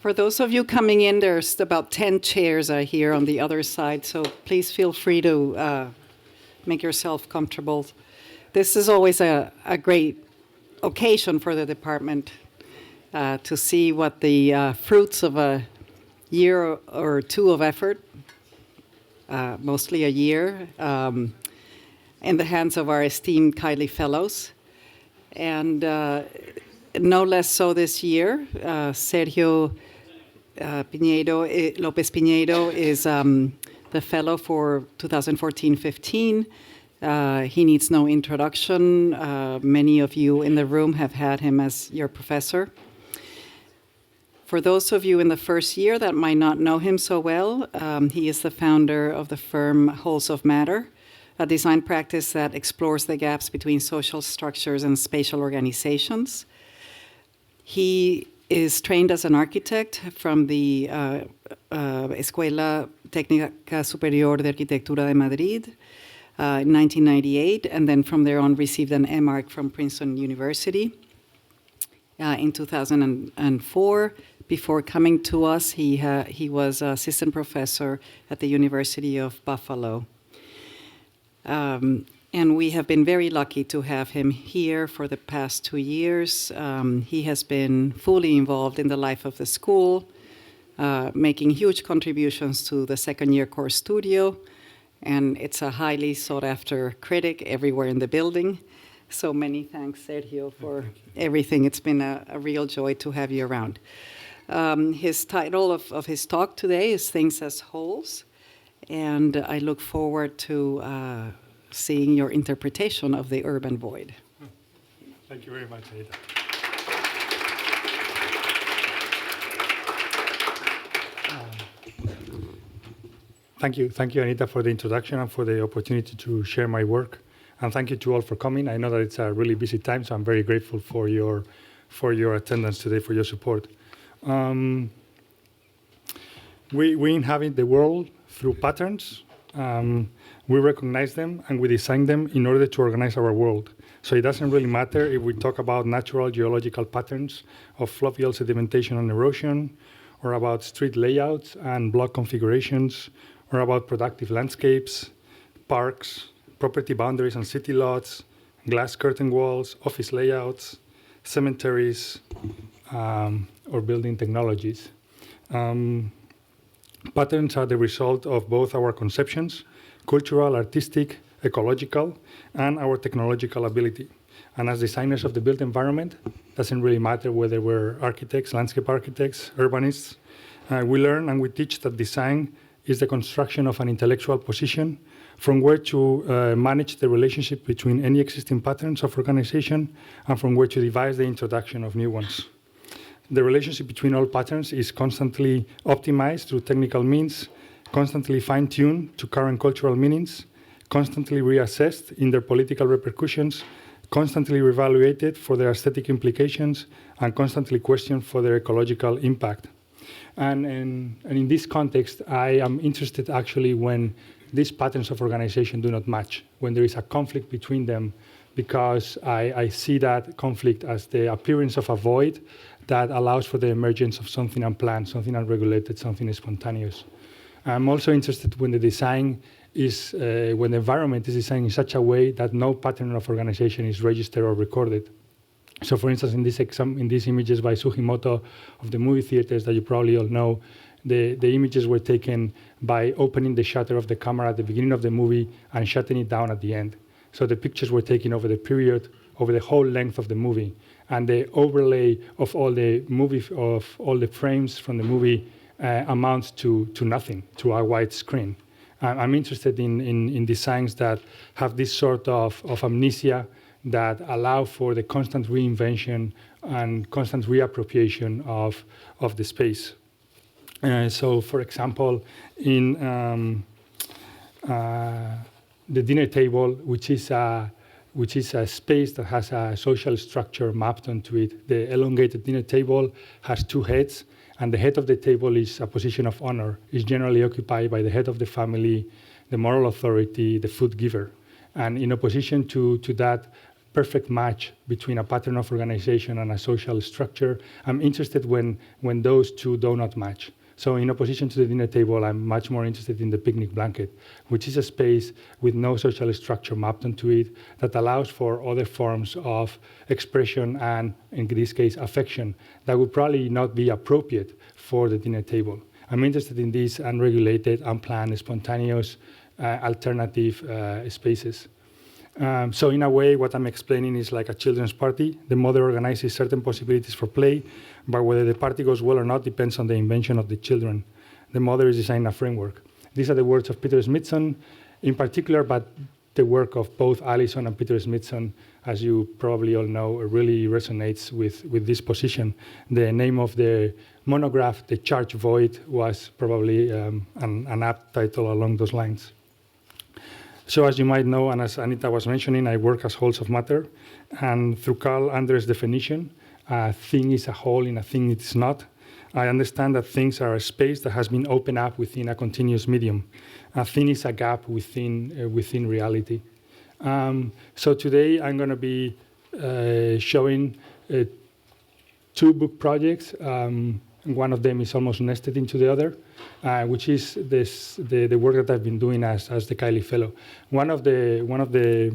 For those of you coming in, there's about 10 chairs here on the other side, so please feel free to make yourself comfortable. This is always a great occasion for the department to see what the fruits of a year or two of effort, mostly a year, in the hands of our esteemed Kiley Fellows. And no less so this year, Sergio Lopez-Pineiro is the fellow for 2014-15. He needs no introduction. Many of you in the room have had him as your professor. For those of you in the first year that might not know him so well, he is the founder of the firm Wholes of Matter, a design practice that explores the gaps between social structures and spatial organizations. He is trained as an architect from the Escuela Técnica Superior de Arquitectura de Madrid in 1998, and then from there on received an M.Arch from Princeton University in 2004. Before coming to us, he was assistant professor at the University of Buffalo. And we have been very lucky to have him here for the past 2 years. He has been fully involved in the life of the school, making huge contributions to the second-year course studio, and it's a highly sought-after critic everywhere in the building. So many thanks, Sergio, for everything. It's been a real joy to have you around. His title of his talk today is Things as Wholes, and I look forward to seeing your interpretation of the urban void. Thank you very much, Anita. Thank you, Anita, for the introduction and for the opportunity to share my work. And thank you to all for coming. I know that it's a really busy time, so I'm very grateful for your attendance today, for your support. We inhabit the world through patterns. We recognize them and we design them in order to organize our world. So it doesn't really matter if we talk about natural geological patterns of fluvial sedimentation and erosion, or about street layouts and block configurations, or about productive landscapes, parks, property boundaries and city lots, glass curtain walls, office layouts, cemeteries, or building technologies. Patterns are the result of both our conceptions, cultural, artistic, ecological, and our technological ability. And as designers of the built environment, it doesn't really matter whether we're architects, landscape architects, urbanists. We learn and we teach that design is the construction of an intellectual position from where to manage the relationship between any existing patterns of organization and from where to devise the introduction of new ones. The relationship between all patterns is constantly optimized through technical means, constantly fine-tuned to current cultural meanings, constantly reassessed in their political repercussions, constantly reevaluated for their aesthetic implications, and constantly questioned for their ecological impact. And in this context, I am interested actually when these patterns of organization do not match, when there is a conflict between them, because I see that conflict as the appearance of a void that allows for the emergence of something unplanned, something unregulated, something spontaneous. I'm also interested when the design is, when the environment is designed in such a way that no pattern of organization is registered or recorded. So for instance, in these images by Sugimoto of the movie theaters that you probably all know, the images were taken by opening the shutter of the camera at the beginning of the movie and shutting it down at the end. So the pictures were taken over the period, over the whole length of the movie. And the overlay of all the frames from the movie amounts to nothing, to a white screen. I'm interested in designs that have this sort of amnesia, that allow for the constant reinvention and constant reappropriation of the space. So, for example, in the dinner table, which is a space that has a social structure mapped onto it, the elongated dinner table has two heads, and the head of the table is a position of honor. It's generally occupied by the head of the family, the moral authority, the food giver. And in opposition to that, perfect match between a pattern of organization and a social structure. I'm interested when those two do not match. So in opposition to the dinner table, I'm much more interested in the picnic blanket, which is a space with no social structure mapped onto it that allows for other forms of expression and, in this case, affection that would probably not be appropriate for the dinner table. I'm interested in these unregulated, unplanned, spontaneous, alternative spaces. So in a way, what I'm explaining is like a children's party. The mother organizes certain possibilities for play, but whether the party goes well or not depends on the invention of the children. The mother is designing a framework. These are the words of Peter Smithson in particular, but the work of both Allison and Peter Smithson, as you probably all know, really resonates with this position. The name of the monograph, The Charged Void, was probably an apt title along those lines. So as you might know, and as Anita was mentioning, I work as wholes of matter. And through Carl Andres' definition, a thing is a whole in a thing it is not. I understand that things are a space that has been opened up within a continuous medium. A thing is a gap within reality. So today I'm going to be showing 2 book projects. One of them is almost nested into the other, which is the work that I've been doing as the Kiley Fellow. One of the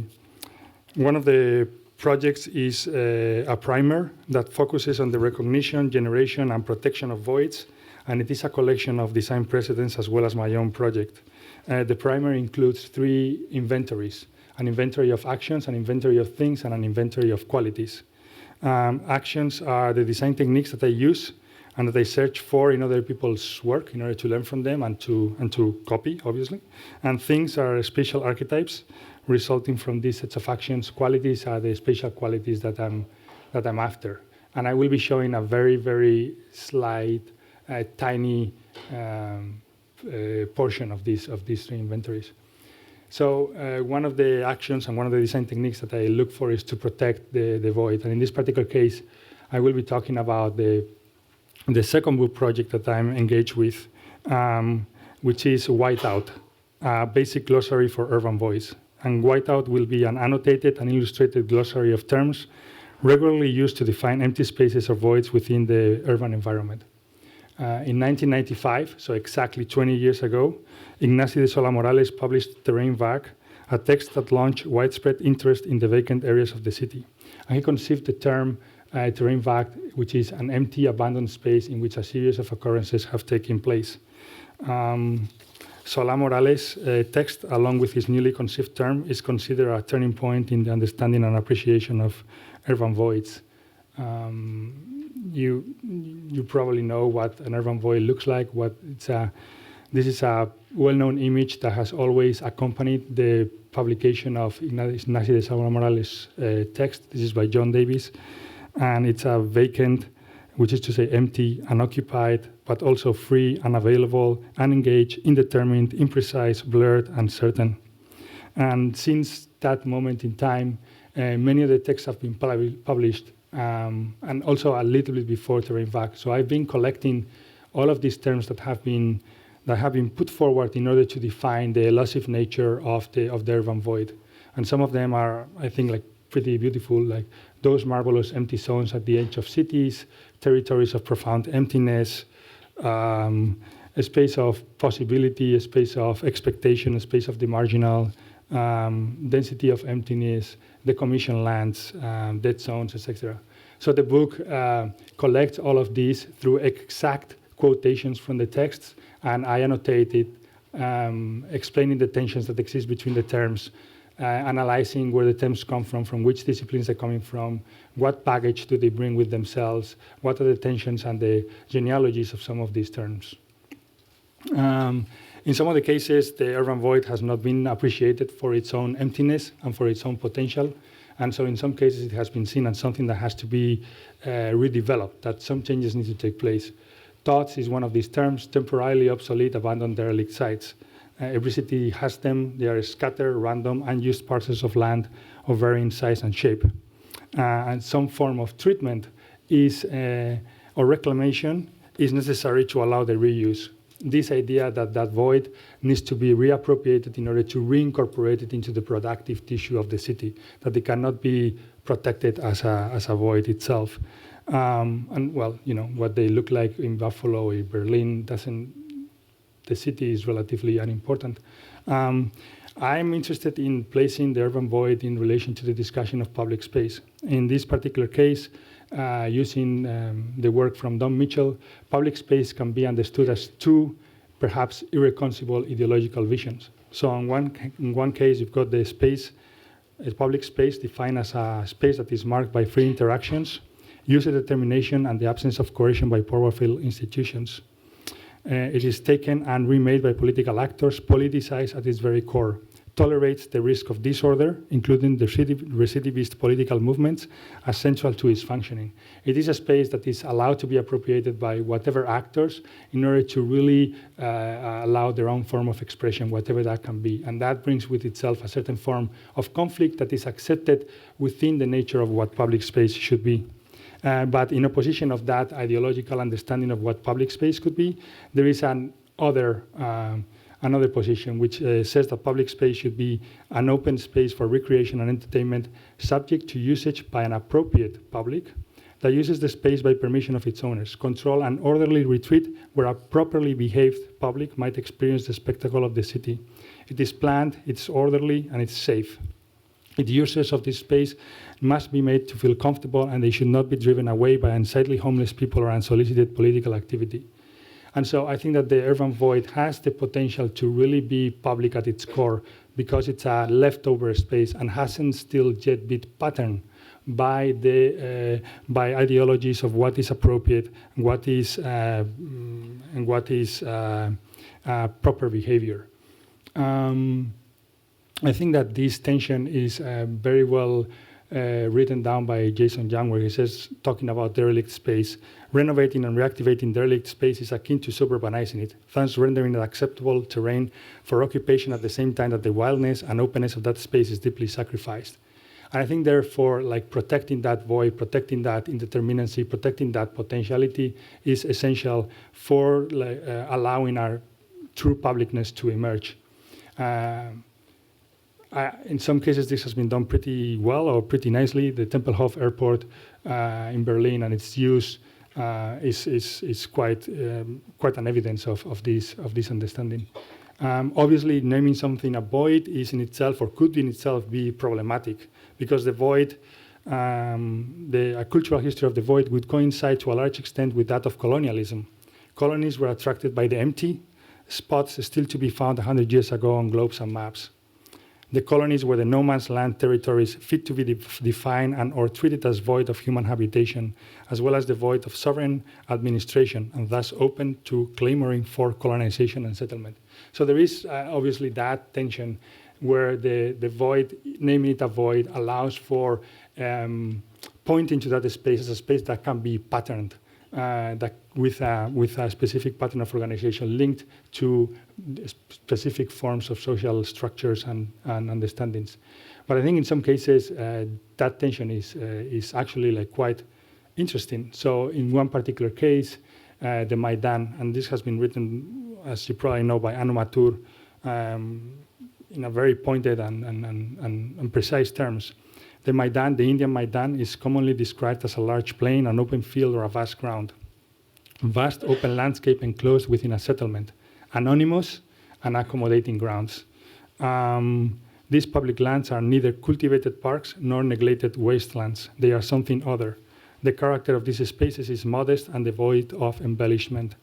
projects is a primer that focuses on the recognition, generation, and protection of voids, and it is a collection of design precedents as well as my own project. The primer includes 3 inventories: an inventory of actions, an inventory of things, and an inventory of qualities. Actions are the design techniques that I use and that I search for in other people's work in order to learn from them and to copy, obviously. And things are spatial archetypes resulting from these sets of actions. Qualities are the spatial qualities that I'm after. And I will be showing a very, very slight, tiny portion of these 3 inventories. So one of the actions and one of the design techniques that I look for is to protect the void. And in this particular case, I will be talking about the second book project that I'm engaged with, which is Whiteout, a basic glossary for urban voids. And Whiteout will be an annotated and illustrated glossary of terms regularly used to define empty spaces or voids within the urban environment. In 1995, so exactly 20 years ago, Ignacio de Sola Morales published Terrain Vague, a text that launched widespread interest in the vacant areas of the city. And he conceived the term terrain vague, which is an empty, abandoned space in which a series of occurrences have taken place. Sola Morales' text, along with his newly conceived term, is considered a turning point in the understanding and appreciation of urban voids. You probably know what an urban void looks like. This is a well-known image that has always accompanied the publication of Ignacio de Sola Morales' text. This is by John Davis. And it's a vacant, which is to say empty, unoccupied, but also free, unavailable, unengaged, indetermined, imprecise, blurred, uncertain. And since that moment in time, many of the texts have been published, and also a little bit before Terrain Vague. So I've been collecting all of these terms that have been put forward in order to define the elusive nature of the urban void. And some of them are, I think, like pretty beautiful, like those marvelous empty zones at the edge of cities, territories of profound emptiness, a space of possibility, a space of expectation, a space of the marginal, density of emptiness, decommissioned lands, dead zones, etc. So the book collects all of these through exact quotations from the texts, and I annotate it, explaining the tensions that exist between the terms, analyzing where the terms come from which disciplines they're coming from, what baggage do they bring with themselves, what are the tensions and the genealogies of some of these terms. In some of the cases, the urban void has not been appreciated for its own emptiness and for its own potential. And so in some cases, it has been seen as something that has to be redeveloped, that some changes need to take place. Thoughts is one of these terms, temporarily obsolete, abandoned, derelict sites. Every city has them. They are scattered, random, unused parcels of land of varying size and shape. And some form of treatment or reclamation is necessary to allow the reuse. this idea that that void needs to be reappropriated in order to reincorporate it into the productive tissue of the city, that it cannot be protected as a void itself. And well, you know, what they look like in Buffalo or Berlin the city is relatively unimportant. I'm interested in placing the urban void in relation to the discussion of public space. In this particular case, using the work from Don Mitchell, public space can be understood as two, perhaps irreconcilable ideological visions. So in one case, you've got the space, a public space defined as a space that is marked by free interactions, user determination, and the absence of coercion by powerful institutions. It is taken and remade by political actors, politicized at its very core, tolerates the risk of disorder, including the recidivist political movements, as central to its functioning. It is a space that is allowed to be appropriated by whatever actors in order to really allow their own form of expression, whatever that can be. And that brings with itself a certain form of conflict that is accepted within the nature of what public space should be. But in opposition of that ideological understanding of what public space could be, there is another position which says that public space should be an open space for recreation and entertainment subject to usage by an appropriate public that uses the space by permission of its owners, control an orderly retreat where a properly behaved public might experience the spectacle of the city. It is planned, it's orderly, and it's safe. The users of this space must be made to feel comfortable, and they should not be driven away by unsightly homeless people or unsolicited political activity. And so I think that the urban void has the potential to really be public at its core because it's a leftover space and hasn't still yet been patterned by ideologies of what is appropriate and what is proper behavior. I think that this tension is very well written down by Jason Young, where he says, talking about derelict space, renovating and reactivating derelict space is akin to suburbanizing it, thus rendering it acceptable terrain for occupation at the same time that the wildness and openness of that space is deeply sacrificed. And I think, therefore, like protecting that void, protecting that indeterminacy, protecting that potentiality is essential for allowing our true publicness to emerge. In some cases, this has been done pretty well or pretty nicely. The Tempelhof Airport in Berlin and its use is quite an evidence of this understanding. Obviously, naming something a void is in itself, or could in itself be problematic, because the void, the cultural history of the void would coincide to a large extent with that of colonialism. Colonies were attracted by the empty spots still to be found 100 years ago on globes and maps. The colonies were the no man's land territories fit to be defined and or treated as void of human habitation, as well as the void of sovereign administration, and thus open to clamoring for colonization and settlement. So there is obviously that tension where the void, naming it a void, allows for pointing to that space as a space that can be patterned, that with a specific pattern of organization linked to specific forms of social structures and understandings. But I think in some cases that tension is actually like quite interesting. So in one particular case, the Maidan, and this has been written, as you probably know, by Anu Matur in a very pointed and precise terms. The Maidan, the Indian Maidan, is commonly described as a large plain, an open field, or a vast ground. Vast open landscape enclosed within a settlement, anonymous and accommodating grounds. These public lands are neither cultivated parks nor neglected wastelands. They are something other. The character of these spaces is modest and devoid of embellishment.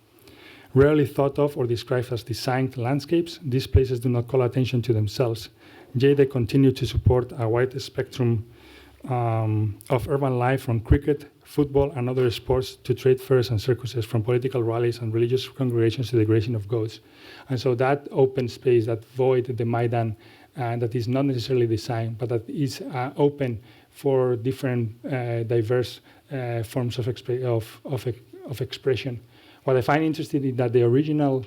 Rarely thought of or described as designed landscapes, these places do not call attention to themselves. Yet they continue to support a wide spectrum of urban life, from cricket, football, and other sports to trade fairs and circuses, from political rallies and religious congregations to the grazing of goats. And so that open space, that void, the Maidan, that is not necessarily designed, but that is open for different diverse forms of expression. What I find interesting is that the origin of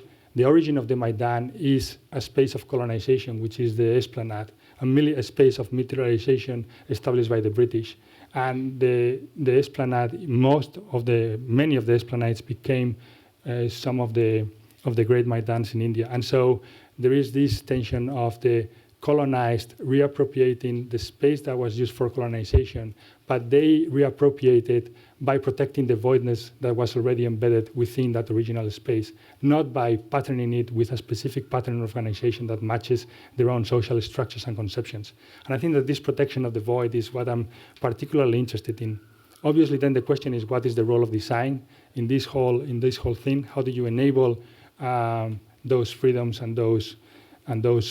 the Maidan is a space of colonization, which is the Esplanade, a space of militarization established by the British. And the Esplanade, many of the Esplanades became some of the Great Maidans in India. And so there is this tension of the colonized reappropriating the space that was used for colonization, but they reappropriated by protecting the voidness that was already embedded within that original space, not by patterning it with a specific pattern of organization that matches their own social structures and conceptions. And I think that this protection of the void is what I'm particularly interested in. Obviously, then the question is, what is the role of design in this whole thing? How do you enable those freedoms and those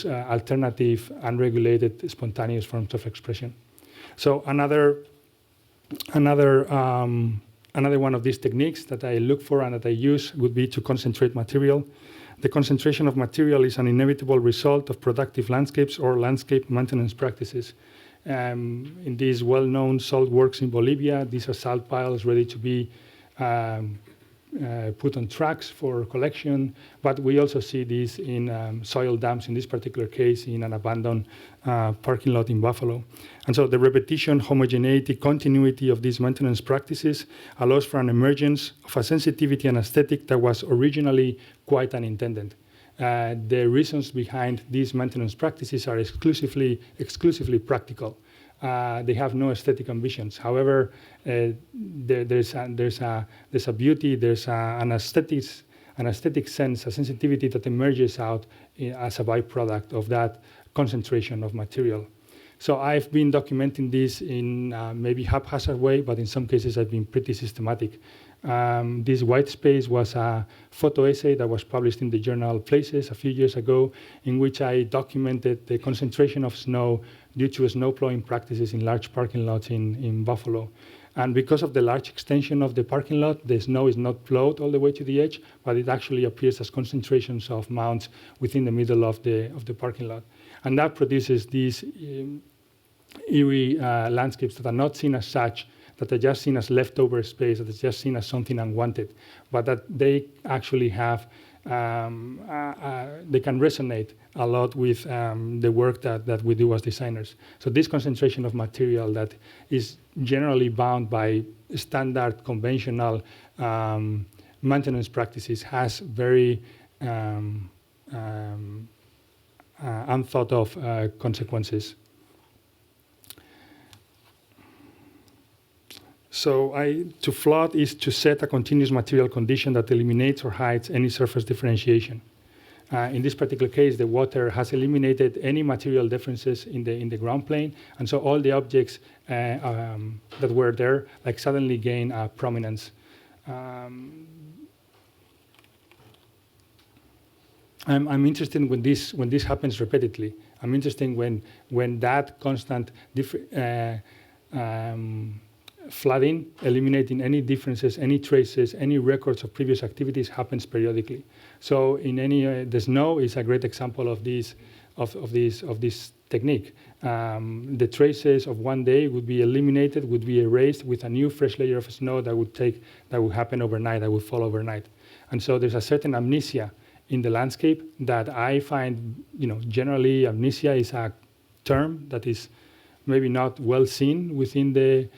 alternative, unregulated, spontaneous forms of expression? So another one of these techniques that I look for and that I use would be to concentrate material. The concentration of material is an inevitable result of productive landscapes or landscape maintenance practices. In these well-known salt works in Bolivia, these are salt piles ready to be put on trucks for collection, but we also see this in soil dams, in this particular case, in an abandoned parking lot in Buffalo. And so the repetition, homogeneity, continuity of these maintenance practices allows for an emergence of a sensitivity and aesthetic that was originally quite unintended. The reasons behind these maintenance practices are exclusively practical. They have no aesthetic ambitions. However, there's a beauty, there's an aesthetic sense, a sensitivity that emerges out as a byproduct of that concentration of material. So I've been documenting this in maybe haphazard way, but in some cases I've been pretty systematic. This white space was a photo essay that was published in the journal Places a few years ago, in which I documented the concentration of snow due to snow plowing practices in large parking lots in Buffalo. And because of the large extension of the parking lot, the snow is not plowed all the way to the edge, but it actually appears as concentrations of mounds within the middle of the parking lot. And that produces these eerie landscapes that are not seen as such, that are just seen as leftover space, that is just seen as something unwanted, but that they actually have, they can resonate a lot with the work that we do as designers. So this concentration of material that is generally bound by standard conventional maintenance practices has very unthought of consequences. So to flood is to set a continuous material condition that eliminates or hides any surface differentiation. In this particular case, the water has eliminated any material differences in the ground plane, and so all the objects that were there suddenly gain prominence. I'm interested when this happens repeatedly. I'm interested when that constant flooding, eliminating any differences, any traces, any records of previous activities happens periodically. So the snow is a great example of this technique. The traces of one day would be eliminated, would be erased with a new fresh layer of snow that would happen overnight, that would fall overnight. And so there's a certain amnesia in the landscape that I find, generally amnesia is a term that is maybe not well seen within the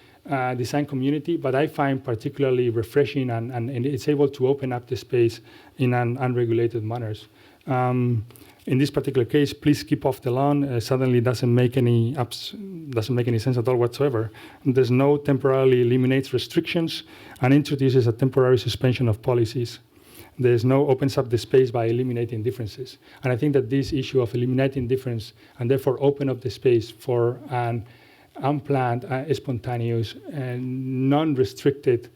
design community, but I find particularly refreshing and it's able to open up the space in an unregulated manners. In this particular case, please keep off the lawn. Suddenly doesn't make any sense at all whatsoever. There's no temporarily eliminates restrictions and introduces a temporary suspension of policies. There's no opens up the space by eliminating differences. And I think that this issue of eliminating difference and therefore open up the space for an unplanned, spontaneous, and non-restricted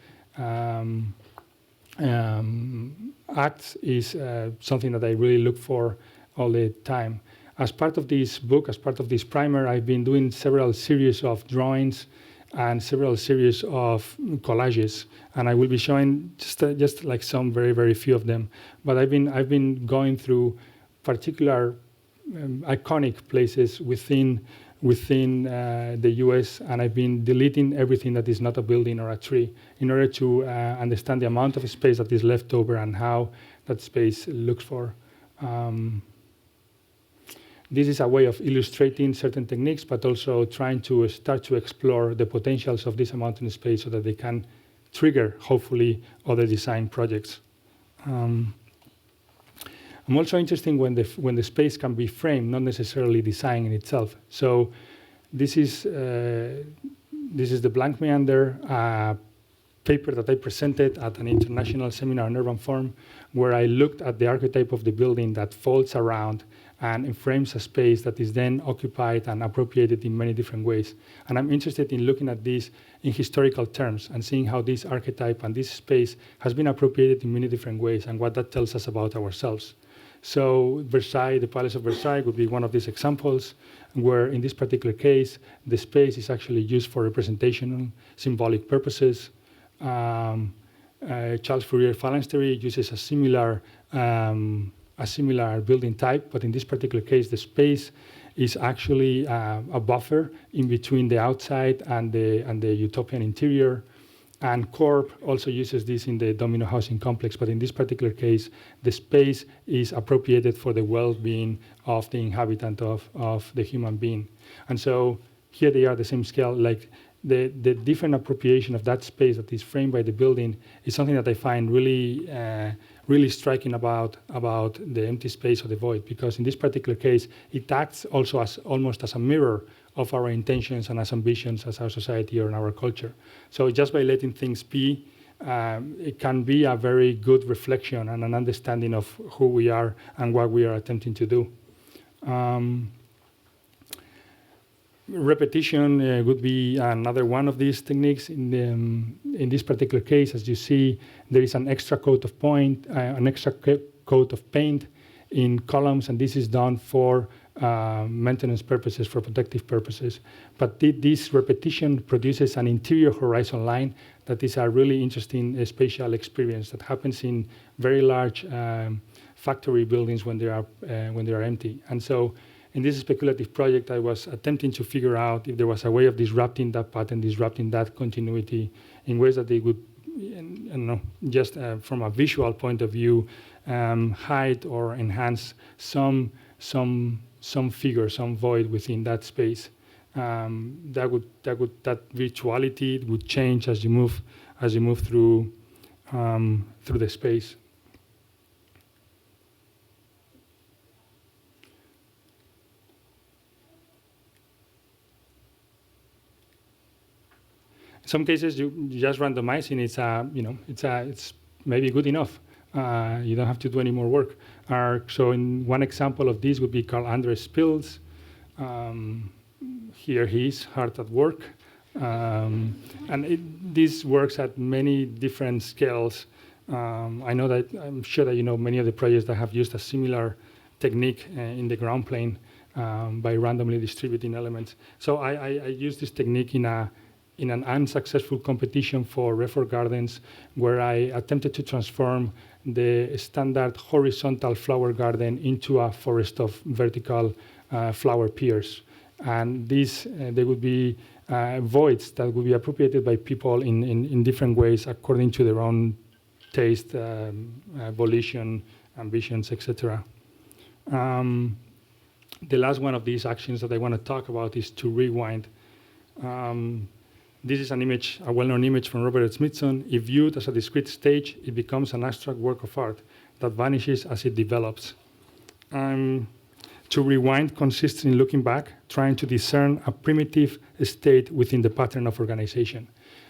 acts is something that I really look for all the time. As part of this book, as part of this primer, I've been doing several series of drawings and several series of collages, and I will be showing just like some very, very few of them. But I've been going through particular iconic places within the US, and I've been deleting everything that is not a building or a tree in order to understand the amount of space that is left over and how that space looks for. This is a way of illustrating certain techniques, but also trying to start to explore the potentials of this amount of space so that they can trigger, hopefully, other design projects. I'm also interested when the space can be framed, not necessarily designed in itself. So this is the blank meander paper that I presented at an international seminar on urban form, where I looked at the archetype of the building that folds around and frames a space that is then occupied and appropriated in many different ways. And I'm interested in looking at this in historical terms and seeing how this archetype and this space has been appropriated in many different ways and what that tells us about ourselves. So Versailles, the Palace of Versailles would be one of these examples, where in this particular case, the space is actually used for representational, symbolic purposes. Charles Fourier phalanstery uses a similar building type, but in this particular case, the space is actually a buffer in between the outside and the utopian interior. And Corp also uses this in the domino housing complex, but in this particular case, the space is appropriated for the well-being of the inhabitant of the human being. And so here they are the same scale, like the different appropriation of that space that is framed by the building is something that I find really really striking about the empty space or the void, because in this particular case, it acts also as almost as a mirror of our intentions and as ambitions as our society or in our culture. So just by letting things be, it can be a very good reflection and an understanding of who we are and what we are attempting to do. Repetition would be another one of these techniques. In this particular case, as you see, there is an extra coat of paint in columns, and this is done for maintenance purposes, for protective purposes. But this repetition produces an interior horizon line that is a really interesting spatial experience that happens in very large factory buildings when they are empty. And so in this speculative project, I was attempting to figure out if there was a way of disrupting that pattern, disrupting that continuity in ways that they would, just from a visual point of view, hide or enhance some figure, some void within that space. That virtuality would change as you move through the space. In some cases, you just randomizing. It's maybe good enough. You don't have to do any more work. So in one example of this would be Carl Andres Pilz. Here he is, hard at work. This works at many different scales. I'm sure that you know many of the projects that have used a similar technique in the ground plane by randomly distributing elements. So I use this technique in an unsuccessful competition for Redford Gardens, where I attempted to transform the standard horizontal flower garden into a forest of vertical flower piers. And they would be voids that would be appropriated by people in different ways according to their own taste, volition, ambitions, etc. The last one of these actions that I want to talk about is to rewind. This is an image, a well-known image from Robert Smithson. If viewed as a discrete stage, it becomes an abstract work of art that vanishes as it develops. To rewind consists in looking back, trying to discern a primitive state within the pattern of organization.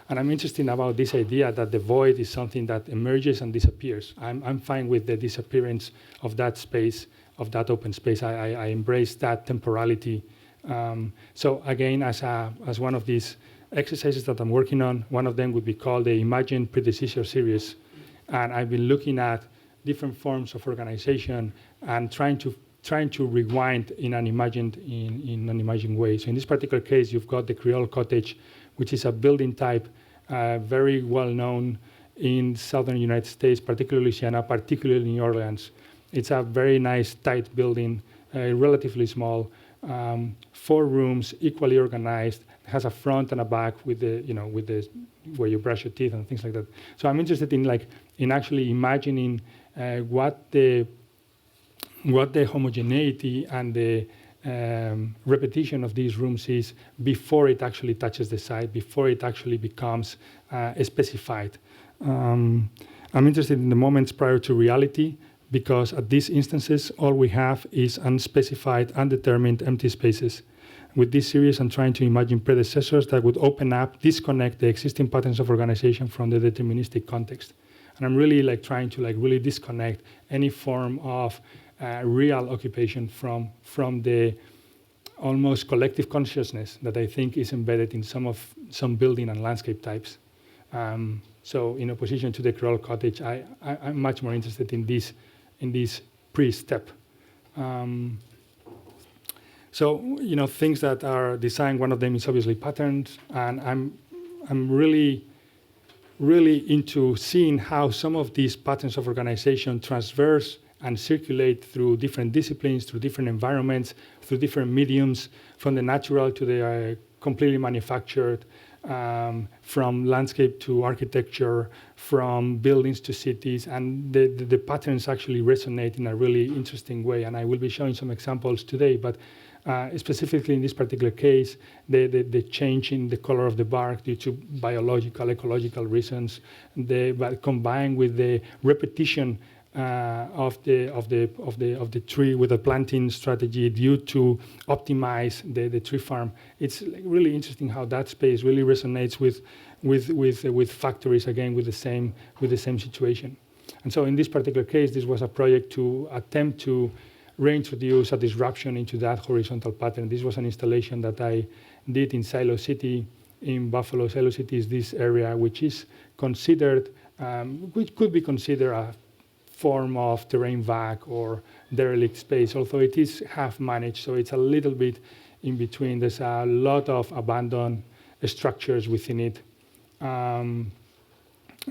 And I'm interested about this idea that the void is something that emerges and disappears. I'm fine with the disappearance of that space, of that open space. I embrace that temporality. So again, as one of these exercises that I'm working on, one of them would be called the Imagine Predecessor series. And I've been looking at different forms of organization and trying to rewind in an imagined way. So in this particular case, you've got the Creole cottage, which is a building type very well known in southern United States, particularly Louisiana, particularly New Orleans. It's a very nice, tight building, relatively small, 4 rooms, equally organized. It has a front and a back with the where you brush your teeth and things like that. So I'm interested in actually imagining what the homogeneity and the repetition of these rooms is before it actually touches the site, before it actually becomes specified. I'm interested in the moments prior to reality, because at these instances, all we have is unspecified, undetermined empty spaces. With this series, I'm trying to imagine predecessors that would open up, disconnect the existing patterns of organization from the deterministic context. And I'm really trying to really disconnect any form of real occupation from the almost collective consciousness that I think is embedded in some building and landscape types. So in opposition to the Creole cottage, I'm much more interested in this pre-step. So things that are designed. One of them is obviously patterns, and I'm really into seeing how some of these patterns of organization transverse and circulate through different disciplines, through different environments, through different mediums, from the natural to the completely manufactured, from landscape to architecture, from buildings to cities, and the patterns actually resonate in a really interesting way. And I will be showing some examples today, but specifically in this particular case, the change in the color of the bark due to biological, ecological reasons, but combined with the repetition of the tree with a planting strategy due to optimize the tree farm. It's really interesting how that space really resonates with factories, again with the same situation. And so in this particular case, this was a project to attempt to reintroduce a disruption into that horizontal pattern. This was an installation that I did in Silo City in Buffalo. Silo City is this area which is considered, which could be considered a form of terrain vac or derelict space, although it is half managed, so it's a little bit in between. There's a lot of abandoned structures within it. And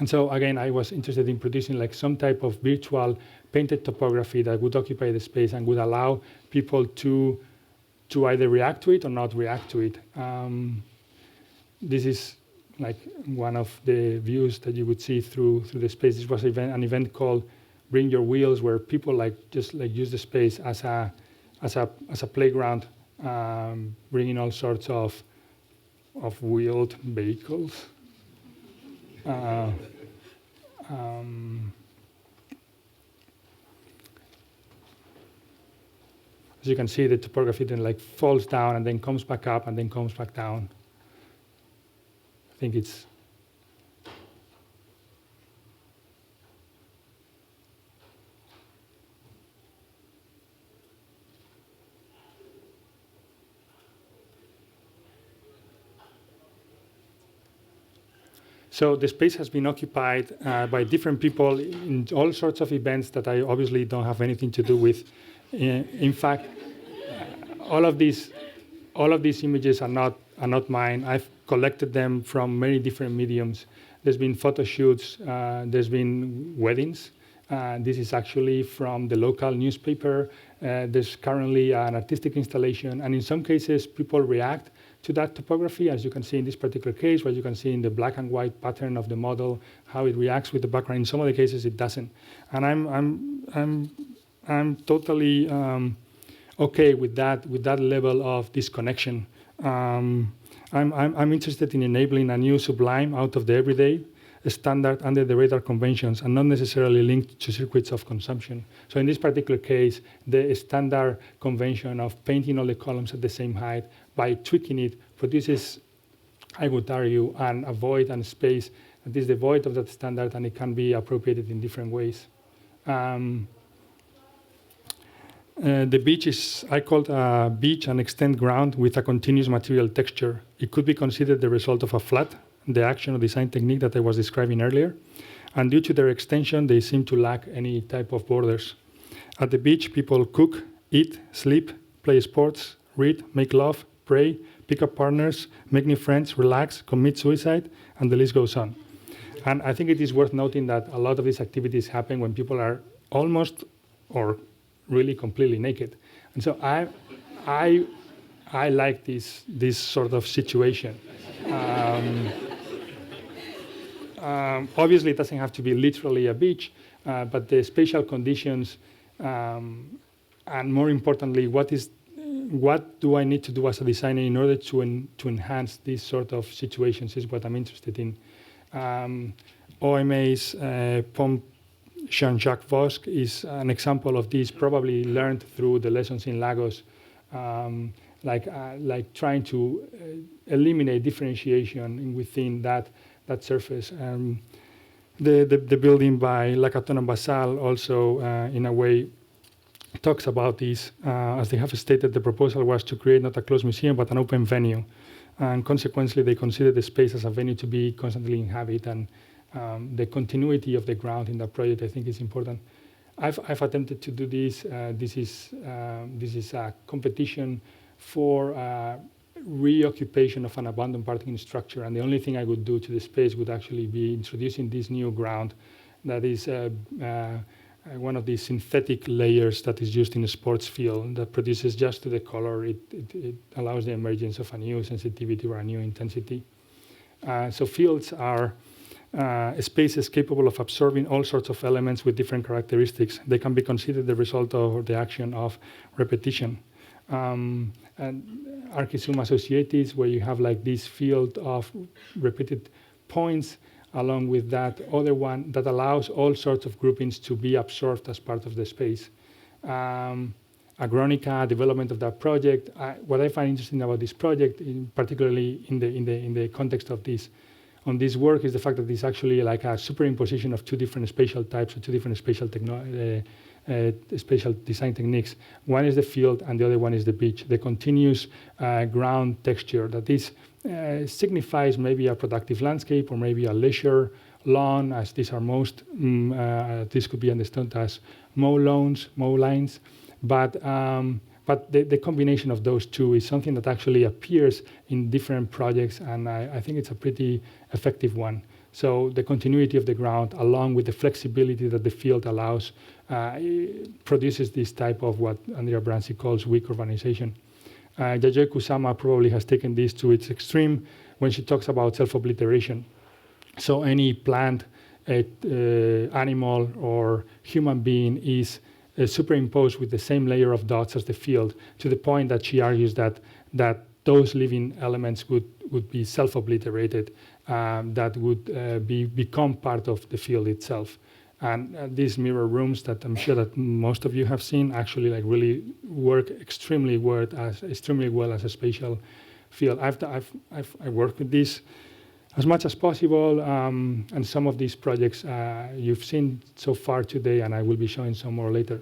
so again, I was interested in producing some type of virtual painted topography that would occupy the space and would allow people to either react to it or not react to it. This is one of the views that you would see through the space. This was an event called Bring Your Wheels, where people just use the space as a playground, bringing all sorts of wheeled vehicles. As you can see, the topography then falls down and then comes back up and then comes back down. I think it's so the space has been occupied by different people in all sorts of events that I obviously don't have anything to do with. In fact, all of these images are not mine. I've collected them from many different mediums. There's been photo shoots. There's been weddings. This is actually from the local newspaper. There's currently an artistic installation, and in some cases, people react to that topography, as you can see in this particular case, where you can see in the black and white pattern of the model how it reacts with the background. In some of the cases, it doesn't, and I'm totally okay with that level of disconnection. I'm interested in enabling a new sublime out of the everyday, a standard under the radar conventions, and not necessarily linked to circuits of consumption. So in this particular case, the standard convention of painting all the columns at the same height by tweaking it produces, I would argue, a void and space that is devoid of that standard, and it can be appropriated in different ways. The beach is, I called a beach an extend ground with a continuous material texture. It could be considered the result of a flat, the action or design technique that I was describing earlier. And due to their extension, they seem to lack any type of borders. At the beach, people cook, eat, sleep, play sports, read, make love, pray, pick up partners, make new friends, relax, commit suicide, and the list goes on. And I think it is worth noting that a lot of these activities happen when people are almost or really completely naked. And so I like this sort of situation. Obviously, it doesn't have to be literally a beach, but the spatial conditions, and more importantly, what do I need to do as a designer in order to enhance these sort of situations is what I'm interested in. OMA's Jean-Jacques Vosque is an example of this, probably learned through the lessons in Lagos, like trying to eliminate differentiation within that surface. The building by Lacaton and Basal also, in a way, talks about this. As they have stated, the proposal was to create not a closed museum, but an open venue. And consequently, they consider the space as a venue to be constantly inhabited. And the continuity of the ground in that project, I think, is important. I've attempted to do this. This is a competition for reoccupation of an abandoned parking structure. And the only thing I would do to the space would actually be introducing this new ground that is one of these synthetic layers that is used in a sports field that produces just to the color. It allows the emergence of a new sensitivity or a new intensity. So fields are spaces capable of absorbing all sorts of elements with different characteristics. They can be considered the result of the action of repetition. And Archisum associates, where you have like this field of repeated points, along with that other one that allows all sorts of groupings to be absorbed as part of the space. Agronica, development of that project. What I find interesting about this project, particularly in the context of this, on this work, is the fact that it's actually like a superimposition of two different spatial types or two different spatial spatial design techniques. One is the field, and the other one is the beach. The continuous ground texture that is signifies maybe a productive landscape or maybe a leisure lawn, as these are most. This could be understood as mow lines, but the combination of those two is something that actually appears in different projects, and I think it's a pretty effective one. So the continuity of the ground, along with the flexibility that the field allows, produces this type of what Andrea Branci calls weak urbanization. Yayoi Kusama probably has taken this to its extreme when she talks about self-obliteration. So any plant, animal, or human being is superimposed with the same layer of dots as the field, to the point that she argues that those living elements would be self-obliterated, that would become part of the field itself. And these mirror rooms that I'm sure that most of you have seen actually like really work extremely well as a spatial field. I worked with this as much as possible, and some of these projects you've seen so far today, and I will be showing some more later.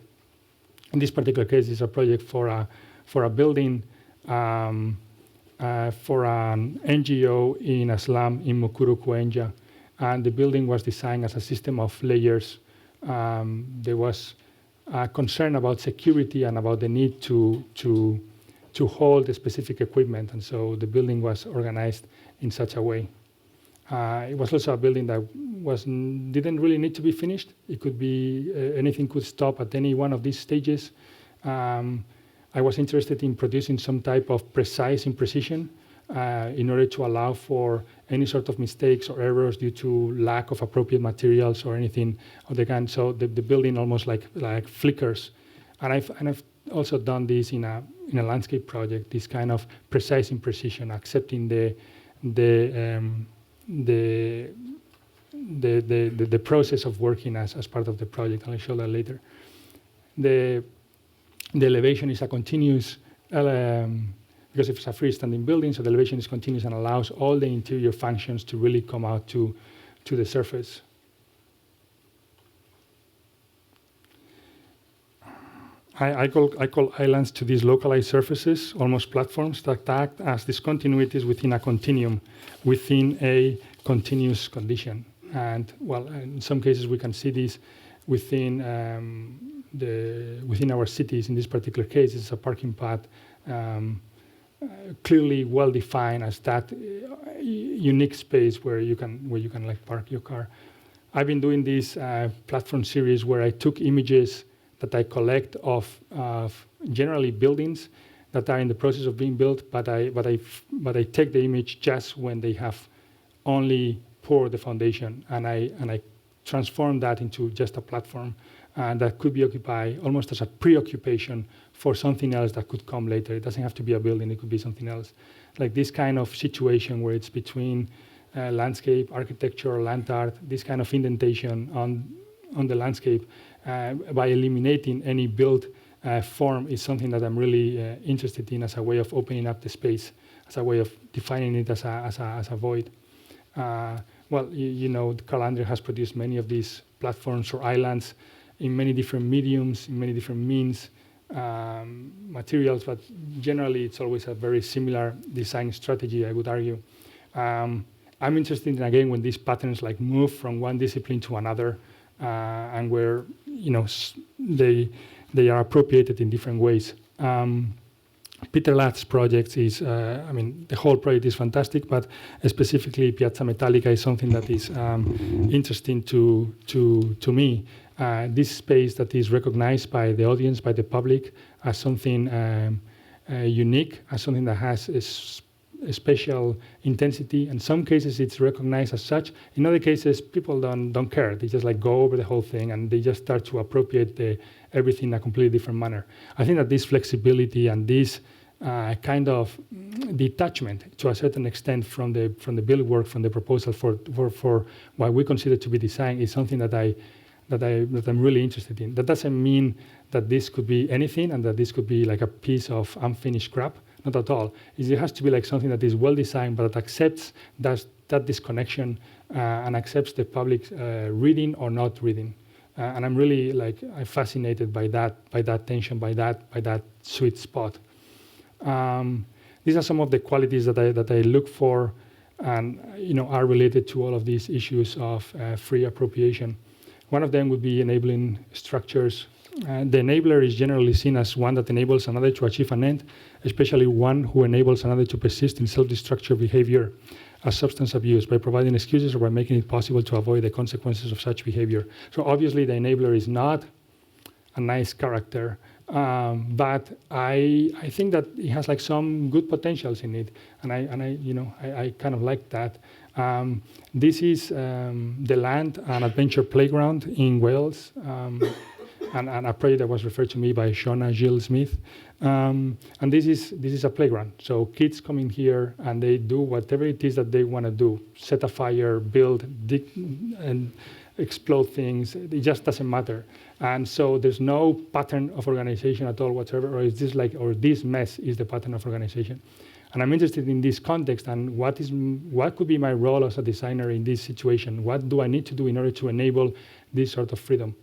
In this particular case, it's a project for a building for an NGO in a slum in Mukuru, Kuenja. And the building was designed as a system of layers. There was a concern about security and about the need to hold the specific equipment, and so the building was organized in such a way. It was also a building that didn't really need to be finished. It could be anything could stop at any one of these stages. I was interested in producing some type of precise imprecision in order to allow for any sort of mistakes or errors due to lack of appropriate materials or anything of the kind. So the building almost like flickers. And I've also done this in a landscape project, this kind of precise imprecision, accepting the process of working as part of the project. I'll show that later. The elevation is a continuous, because it's a freestanding building, so the elevation is continuous and allows all the interior functions to really come out to the surface. I call islands to these localized surfaces, almost platforms, that act as discontinuities within a continuum, within a continuous condition. And well, in some cases we can see this within our cities. In this particular case, it's a parking path, clearly well defined as that unique space where you can like park your car. I've been doing this platform series where I took images that I collect of generally buildings that are in the process of being built, but I take the image just when they have only poured the foundation, and I transform that into just a platform that could be occupied almost as a preoccupation for something else that could come later. It doesn't have to be a building, it could be something else. Like this kind of situation where it's between landscape, architecture, land art, this kind of indentation on the landscape by eliminating any built form is something that I'm really interested in as a way of opening up the space, as a way of defining it as a void. Well, you know, Carl Andre has produced many of these platforms or islands in many different mediums, in many different means, materials, but generally it's always a very similar design strategy, I would argue. I'm interested in, again, when these patterns like move from one discipline to another, and where, you know, they are appropriated in different ways. Peter Lath's project is, I mean, the whole project is fantastic, but specifically Piazza Metallica is something that is interesting to me. This space that is recognized by the audience, by the public, as something unique, as something that has a special intensity. In some cases, it's recognized as such. In other cases, people don't care. They just like go over the whole thing, and they just start to appropriate everything in a completely different manner. I think that this flexibility and this kind of detachment, to a certain extent, from the build work, from the proposal for what we consider to be design, is something that I'm really interested in. That doesn't mean that this could be anything and that this could be like a piece of unfinished scrap. Not at all. It has to be like something that is well designed, but that accepts that disconnection and accepts the public reading or not reading. And I'm really I'm fascinated by that tension, by that sweet spot. These are some of the qualities that I look for, and are related to all of these issues of free appropriation. One of them would be enabling structures. The enabler is generally seen as one that enables another to achieve an end, especially one who enables another to persist in self-destructive behavior as substance abuse by providing excuses or by making it possible to avoid the consequences of such behavior. So obviously the enabler is not a nice character, but I think that it has some good potentials in it, and I kind of like that. This is the Land and Adventure Playground in Wales. And a project that was referred to me by Shona Gill Smith. And this is a playground. So kids come in here and they do whatever it is that they want to do. Set a fire, build, dig, and explode things. It just doesn't matter. And so there's no pattern of organization at all whatsoever, or is this or this mess is the pattern of organization. And I'm interested in this context and what could be my role as a designer in this situation? What do I need to do in order to enable this sort of freedom?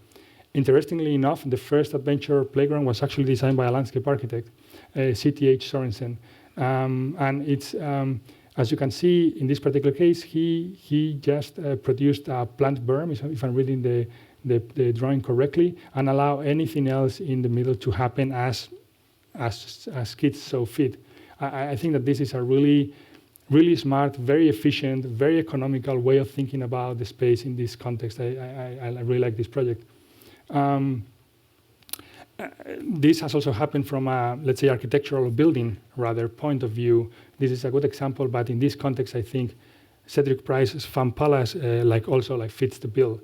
Interestingly enough, the first adventure playground was actually designed by a landscape architect, C.T.H. Sorensen. And it's, as you can see in this particular case, he just produced a plant berm, if I'm reading the drawing correctly, and allow anything else in the middle to happen as kids so fit. I think that this is a really, really smart, very efficient, very economical way of thinking about the space in this context. I really like this project. This has also happened from a, let's say, architectural building rather point of view. This is a good example, but in this context, I think Cedric Price's Fan Palace also fits the bill.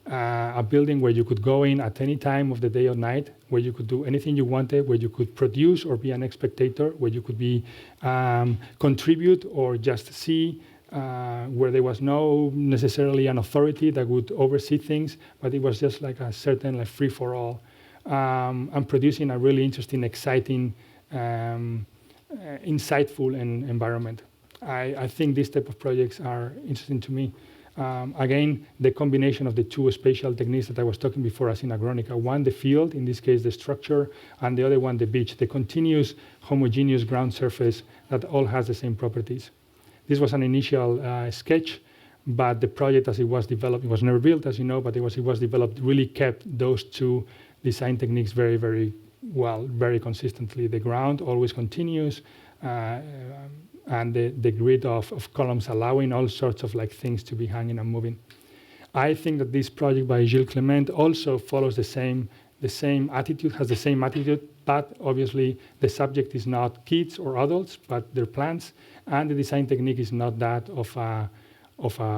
A building where you could go in at any time of the day or night, where you could do anything you wanted, where you could produce or be an spectator, where you could be contribute or just see, where there was no necessarily an authority that would oversee things, but it was just like a certain free-for-all, and producing a really interesting, exciting, insightful environment. I think these type of projects are interesting to me. Again, the combination of the two spatial techniques that I was talking before as in Agronica. One, the field, in this case, the structure, and the other one, the beach, the continuous homogeneous ground surface that all has the same properties. This was an initial sketch, but the project as it was developed, it was never built, as you know, but it was developed, really kept those two design techniques very, very well, very consistently. The ground always continuous, and the grid of columns allowing all sorts of things to be hanging and moving. I think that this project by Gilles Clement also follows the same attitude, has the same attitude, but obviously the subject is not kids or adults, but they're plants, and the design technique is not that of a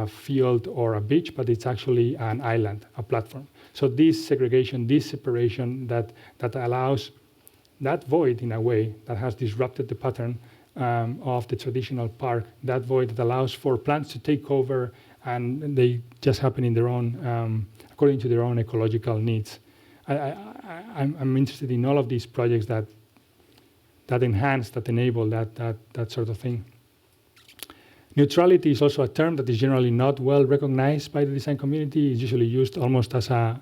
field or a beach, but it's actually an island, a platform. So this segregation, this separation that allows that void in a way that has disrupted the pattern of the traditional park, that void that allows for plants to take over and they just happen in their own, according to their own ecological needs. I'm interested in all of these projects that enhance, that enable that sort of thing. Neutrality is also a term that is generally not well recognized by the design community. It's usually used almost as an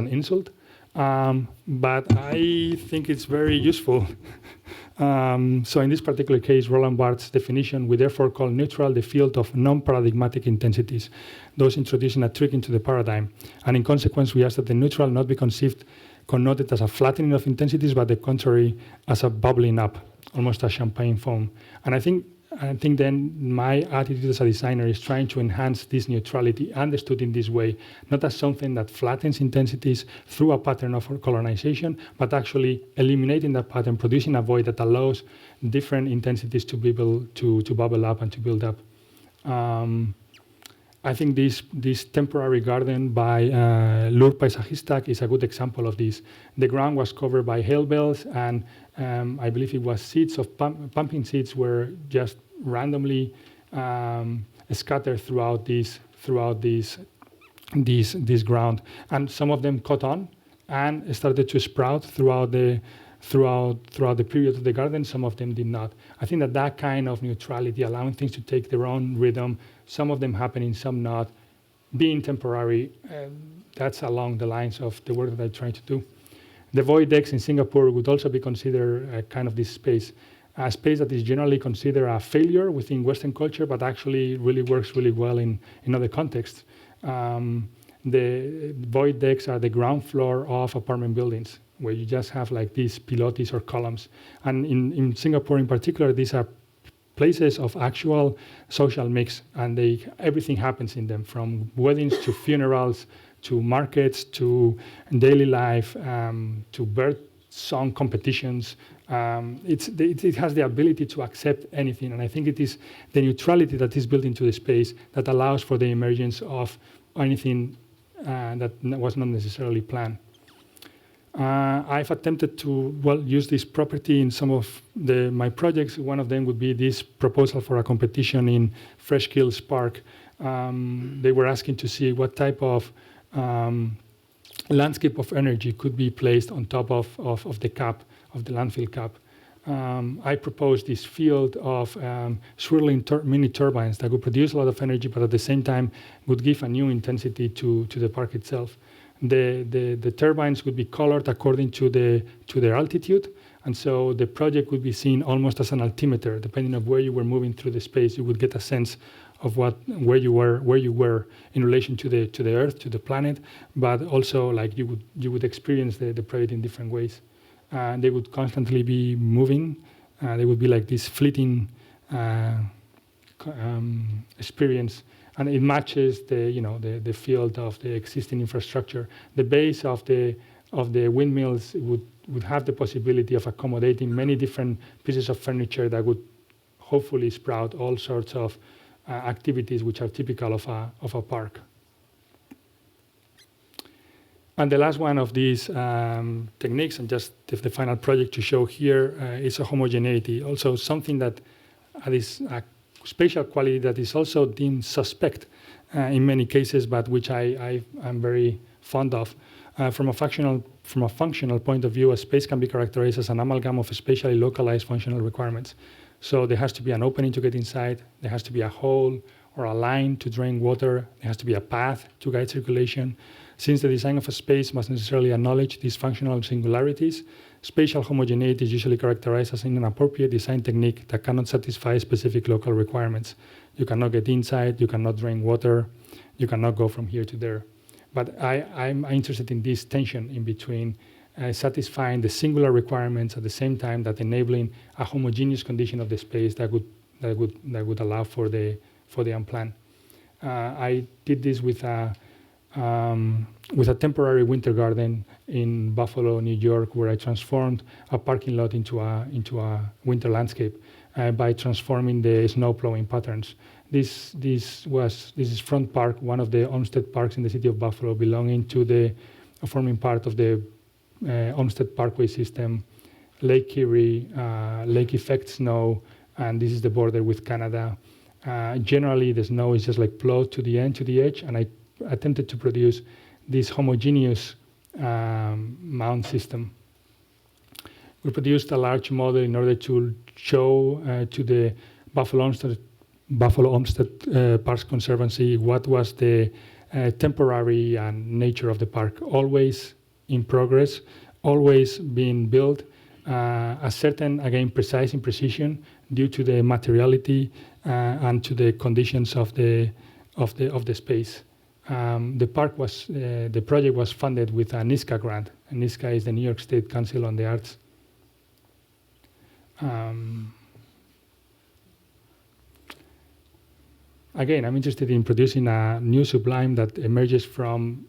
insult, but I think it's very useful. So in this particular case, Roland Barthes' definition, we therefore call neutral the field of non-paradigmatic intensities, those introducing a trick into the paradigm. And in consequence, we ask that the neutral not be connoted as a flattening of intensities, but the contrary, as a bubbling up, almost a champagne foam. And I think then my attitude as a designer is trying to enhance this neutrality, understood in this way, not as something that flattens intensities through a pattern of colonization, but actually eliminating that pattern, producing a void that allows different intensities to be able to bubble up and to build up. I think this temporary garden by Lur Paisajistak is a good example of this. The ground was covered by hailbells, and I believe it was seeds of pumpkin seeds were just randomly scattered throughout this ground, and some of them caught on and started to sprout throughout the period of the garden. Some of them did not. I think that kind of neutrality, allowing things to take their own rhythm, some of them happening, some not, being temporary, that's along the lines of the work that I try to do. The void decks in Singapore would also be considered kind of this space, a space that is generally considered a failure within Western culture, but actually really works really well in other contexts. The void decks are the ground floor of apartment buildings, where you just have like these pilotis or columns. And in Singapore in particular, these are places of actual social mix, and everything happens in them, from weddings to funerals, to markets, to daily life, to bird song competitions. It has the ability to accept anything, and I think it is the neutrality that is built into the space that allows for the emergence of anything that was not necessarily planned. I've attempted to use this property in some of my projects. One of them would be this proposal for a competition in Fresh Kills Park. They were asking to see what type of landscape of energy could be placed on top of the cap, of the landfill cap. I proposed this field of swirling mini turbines that would produce a lot of energy, but at the same time would give a new intensity to the park itself. The turbines would be colored according to their altitude, and so the project would be seen almost as an altimeter. Depending on where you were moving through the space, you would get a sense of where you were in relation to the Earth, to the planet, but also like you would experience the project in different ways. They would constantly be moving. They would be like this fleeting experience. And it matches the field of the existing infrastructure. The base of the windmills would have the possibility of accommodating many different pieces of furniture that would hopefully sprout all sorts of activities which are typical of a park. And the last one of these techniques, and just the final project to show here, is a homogeneity. Also something that is a spatial quality that is also deemed suspect in many cases, but which I am very fond of. From a functional point of view, a space can be characterized as an amalgam of spatially localized functional requirements. So there has to be an opening to get inside, there has to be a hole or a line to drain water, there has to be a path to guide circulation. Since the design of a space must necessarily acknowledge these functional singularities, spatial homogeneity is usually characterized as an inappropriate design technique that cannot satisfy specific local requirements. You cannot get inside, you cannot drain water, you cannot go from here to there. But I'm interested in this tension in between satisfying the singular requirements at the same time that enabling a homogeneous condition of the space that would allow for the unplanned. I did this with a temporary winter garden in Buffalo, New York, where I transformed a parking lot into a winter landscape by transforming the snow plowing patterns. This is Front Park, one of the Olmsted parks in the city of Buffalo, belonging to forming part of the Olmsted Parkway system, Lake Erie, Lake Effect snow, and this is the border with Canada. Generally, the snow is just like plowed to the end, to the edge, and I attempted to produce this homogeneous mound system. We produced a large model in order to show to the Buffalo Olmsted Parks Conservancy what was the temporary nature of the park, always in progress, always being built, a certain, again, precise imprecision due to the materiality and to the conditions of the space. The project was funded with a NISCA grant. And NISCA is the New York State Council on the Arts. Again, I'm interested in producing a new sublime that emerges from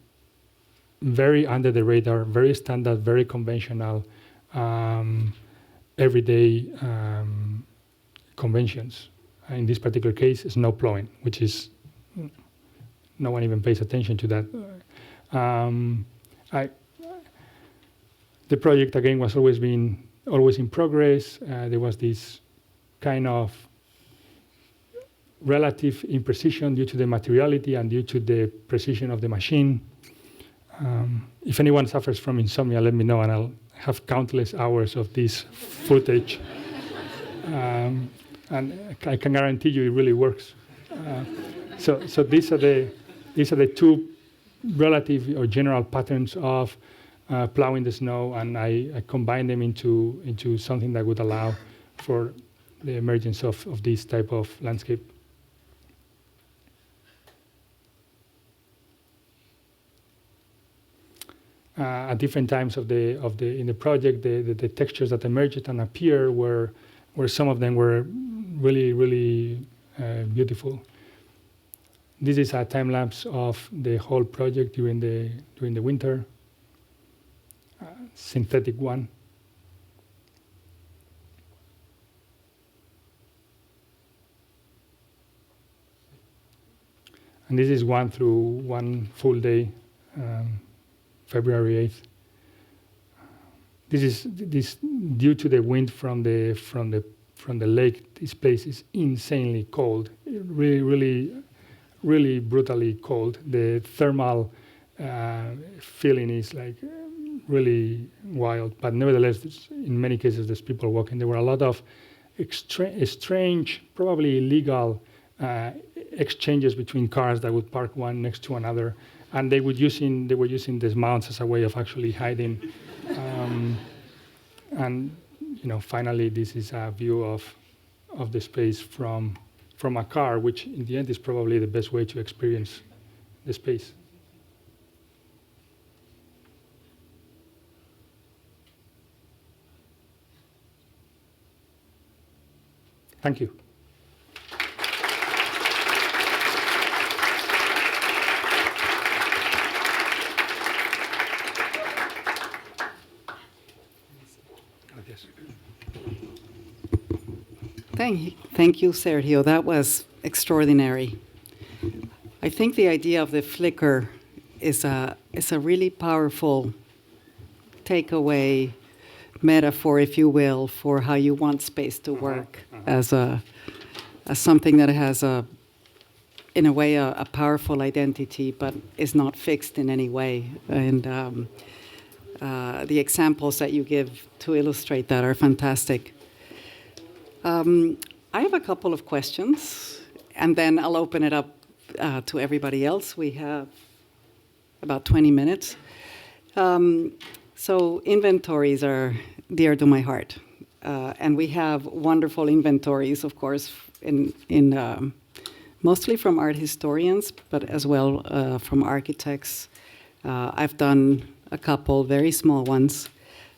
very under the radar, very standard, very conventional, everyday conventions. In this particular case, snow plowing, which is no one even pays attention to that. The project again was always in progress. There was this kind of relative imprecision due to the materiality and due to the precision of the machine. If anyone suffers from insomnia, let me know, and I'll have countless hours of this footage. And I can guarantee you it really works. So these are the two relative or general patterns of plowing the snow, and I combine them into something that would allow for the emergence of this type of landscape. At different times in the project, the textures that emerged and appear were some of them were really, really beautiful. This is a time lapse of the whole project during the winter. Synthetic one. And this is one through one full day, February 8th. This is due to the wind from the lake. This place is insanely cold, really brutally cold. The thermal feeling is like really wild, but nevertheless, in many cases, there's people walking. There were a lot of strange, probably illegal exchanges between cars that would park one next to another, and they were using these mounts as a way of actually hiding. And finally, this is a view of the space from a car, which in the end is probably the best way to experience the space. Thank you. Thank you, Sergio. That was extraordinary. I think the idea of the flicker is a really powerful takeaway metaphor, if you will, for how you want space to work as something that has in a way a powerful identity, but is not fixed in any way. And the examples that you give to illustrate that are fantastic. I have a couple of questions, and then I'll open it up to everybody else. We have about 20 minutes. So inventories are dear to my heart. And we have wonderful inventories, of course, in mostly from art historians, but as well from architects. I've done a couple very small ones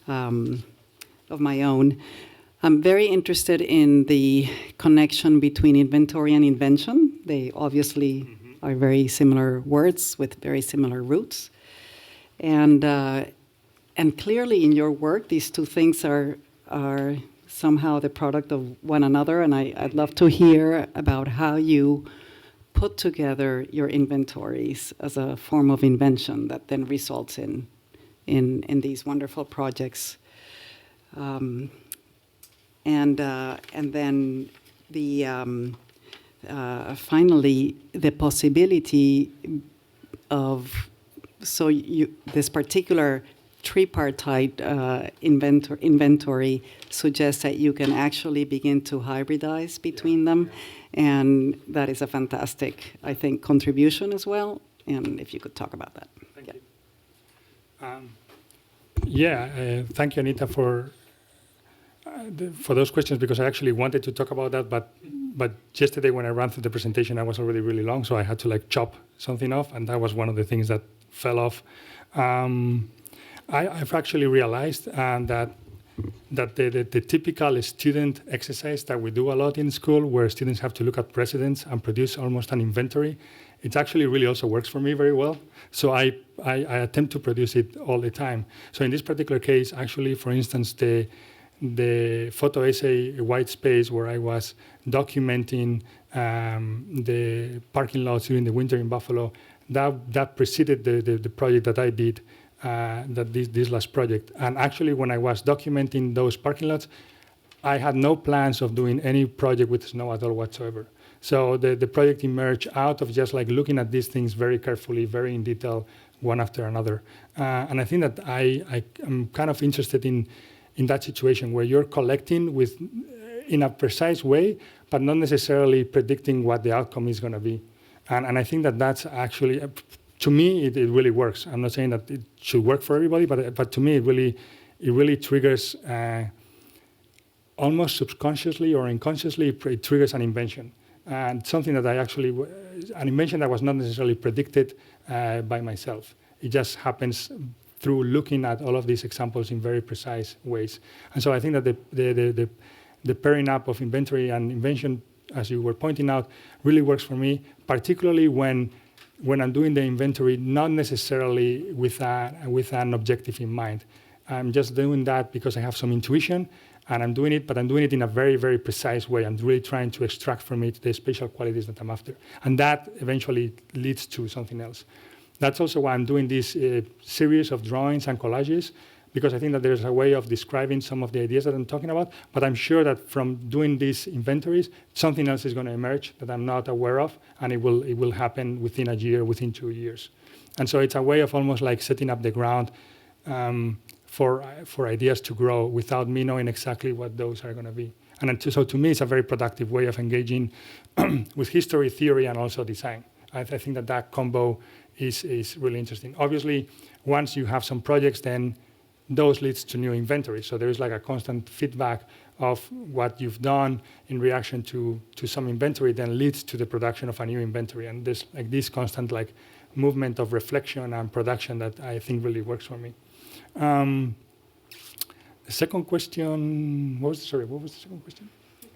of my own. I'm very interested in the connection between inventory and invention. They obviously are very similar words with very similar roots. And clearly in your work, these two things are somehow the product of one another. And I'd love to hear about how you put together your inventories as a form of invention that then results in these wonderful projects. And then the finally, the possibility of, this particular tripartite inventory suggests that you can actually begin to hybridize between them, and that is a fantastic, I think, contribution as well. And if you could talk about that. Thank you. Thank you, Anita, for those questions, because I actually wanted to talk about that, but yesterday when I ran through the presentation, I was already really long, so I had to chop something off, and that was one of the things that fell off. I've actually realized that the typical student exercise that we do a lot in school, where students have to look at precedents and produce almost an inventory, it actually really also works for me very well. So I attempt to produce it all the time. So in this particular case, actually, for instance, the photo essay White Space, where I was documenting the parking lots during the winter in Buffalo, that preceded the project that I did, this last project. And actually, when I was documenting those parking lots, I had no plans of doing any project with snow at all whatsoever. So the project emerged out of just looking at these things very carefully, very in detail, one after another. And I think that I am kind of interested in that situation where you're collecting in a precise way, but not necessarily predicting what the outcome is going to be. And I think that that's actually, to me, it really works. I'm not saying that it should work for everybody, but to me, it really triggers, almost subconsciously or unconsciously, it triggers an invention. And something that an invention that was not necessarily predicted by myself. It just happens through looking at all of these examples in very precise ways. And so I think that the pairing up of inventory and invention, as you were pointing out, really works for me, particularly when I'm doing the inventory, not necessarily with an objective in mind. I'm just doing that because I have some intuition, and I'm doing it, but I'm doing it in a very, very precise way. I'm really trying to extract from it the spatial qualities that I'm after. And that eventually leads to something else. That's also why I'm doing this series of drawings and collages, because I think that there's a way of describing some of the ideas that I'm talking about, but I'm sure that from doing these inventories, something else is going to emerge that I'm not aware of, and it will happen within a year, within 2 years. And so it's a way of almost setting up the ground for ideas to grow without me knowing exactly what those are going to be. And so to me, it's a very productive way of engaging with history, theory, and also design. I think that combo is really interesting. Obviously, once you have some projects, then those leads to new inventory. So there is a constant feedback of what you've done in reaction to some inventory, then leads to the production of a new inventory. And there's this constant movement of reflection and production that I think really works for me. The second question, what was the second question?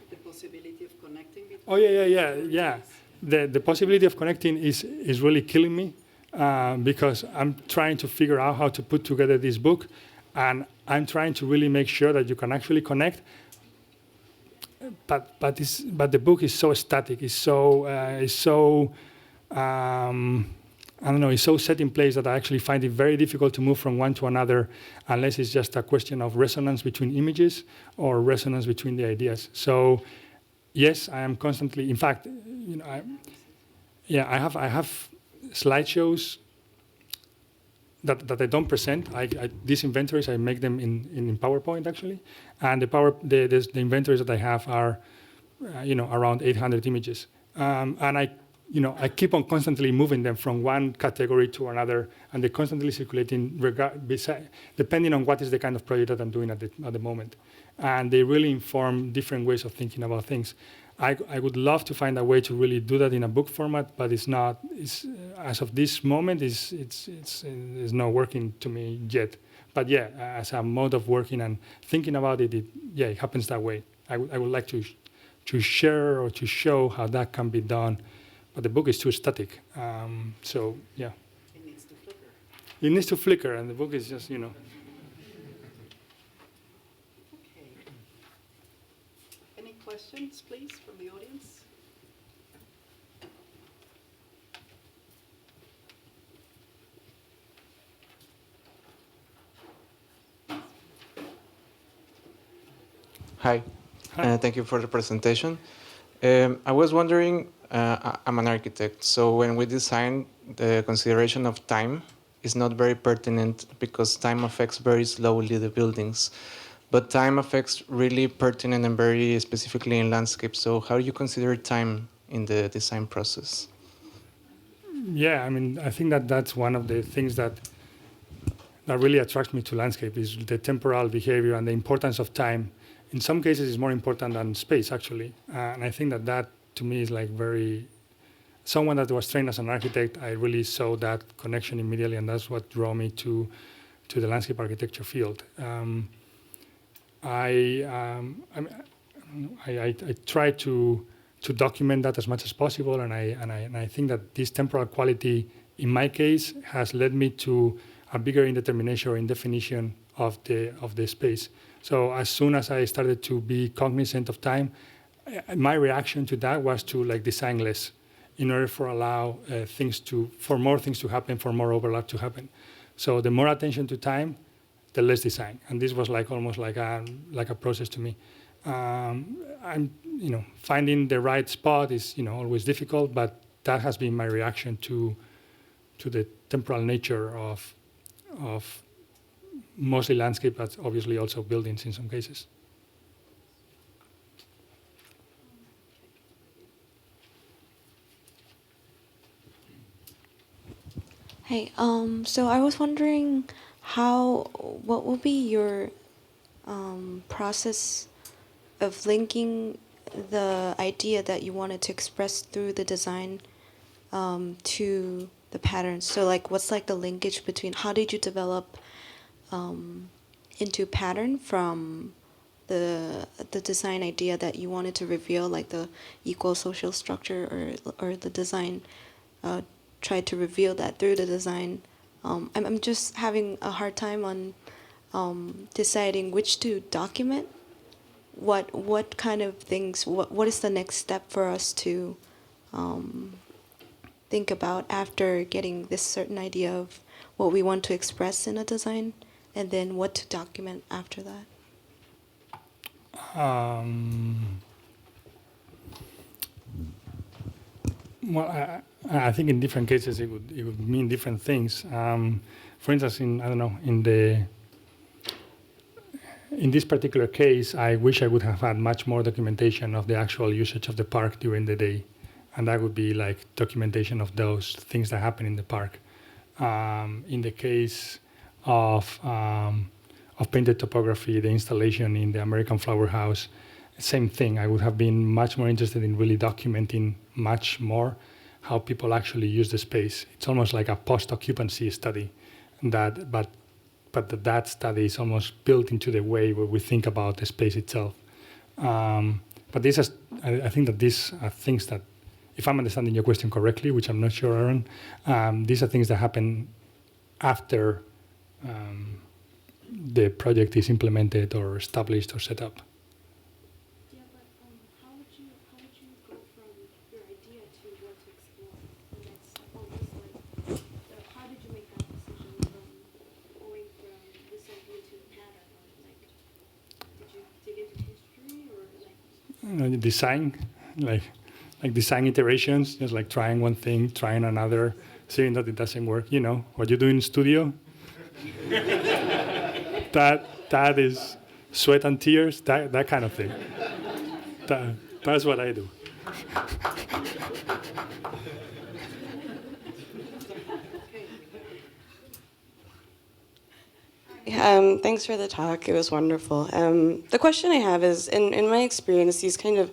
The possibility of connecting between. Oh, yeah. The possibility of connecting is really killing me because I'm trying to figure out how to put together this book, and I'm trying to really make sure that you can actually connect. But the book is so static. It's so I don't know. It's so set in place that I actually find it very difficult to move from one to another, unless it's just a question of resonance between images or resonance between the ideas. So, yes, I am constantly. In fact, I have slideshows that I don't present. These inventories, I make them in PowerPoint actually, and the inventories that I have are, around 800 images, and I keep on constantly moving them from one category to another, and they're constantly circulating depending on what is the kind of project that I'm doing at the moment, and they really inform different ways of thinking about things. I would love to find a way to really do that in a book format, but it's not. As of this moment, it's not working to me yet. But yeah, as a mode of working and thinking about it, it happens that way. I would like to share or to show how that can be done, but the book is too static. So yeah. It needs to flicker. It needs to flicker, and the book is just Okay. Any questions, please, from the audience? Hi. Hi. Thank you for the presentation. I was wondering, I'm an architect, so when we design, the consideration of time is not very pertinent because time affects very slowly the buildings. But time affects really pertinent and very specifically in landscape. So how do you consider time in the design process? Yeah, I mean, I think that that's one of the things that really attracts me to landscape is the temporal behavior and the importance of time. In some cases, it's more important than space, actually. And I think that that, to me, is like very... Someone that was trained as an architect, I really saw that connection immediately, and that's what drew me to the landscape architecture field. I try to document that as much as possible, and I think that this temporal quality, in my case, has led me to a bigger indetermination or indefinition of the space. So as soon as I started to be cognizant of time, my reaction to that was to like design less, in order for more things to happen, for more overlap to happen. So the more attention to time, the less design. And this was like almost like a process to me. Finding the right spot is always difficult, but that has been my reaction to the temporal nature of mostly landscape, but obviously also buildings in some cases. Hey, so I was wondering what will be your process of linking the idea that you wanted to express through the design to the patterns? So like, what's like the linkage between, how did you develop into pattern from the design idea that you wanted to reveal, like the equal social structure, or the design tried to reveal that through the design? I'm just having a hard time on deciding which to document. What kind of things? What is the next step for us to think about after getting this certain idea of what we want to express in a design, and then what to document after that? Well, I think in different cases it would mean different things. For instance, in this particular case, I wish I would have had much more documentation of the actual usage of the park during the day, and that would be like documentation of those things that happen in the park. In the case of painted topography, the installation in the American Flower House, same thing. I would have been much more interested in really documenting much more how people actually use the space. It's almost like a post-occupancy study, but that study is almost built into the way where we think about the space itself. But I think that these are things that, if I'm understanding your question correctly, which I'm not sure, Aaron, these are things that happen after the project is implemented or established or set up. Yeah, but how would you go from your idea to what to explore? The next step, almost like, how did you make that decision from going from this idea to the pattern? Like, did you dig into history, or like? Design, like design iterations, just like trying one thing, trying another, seeing that it doesn't work. You know what you do in studio. That is sweat and tears, that kind of thing. That's what I do. Thanks for the talk. It was wonderful. The question I have is, in my experience, these kind of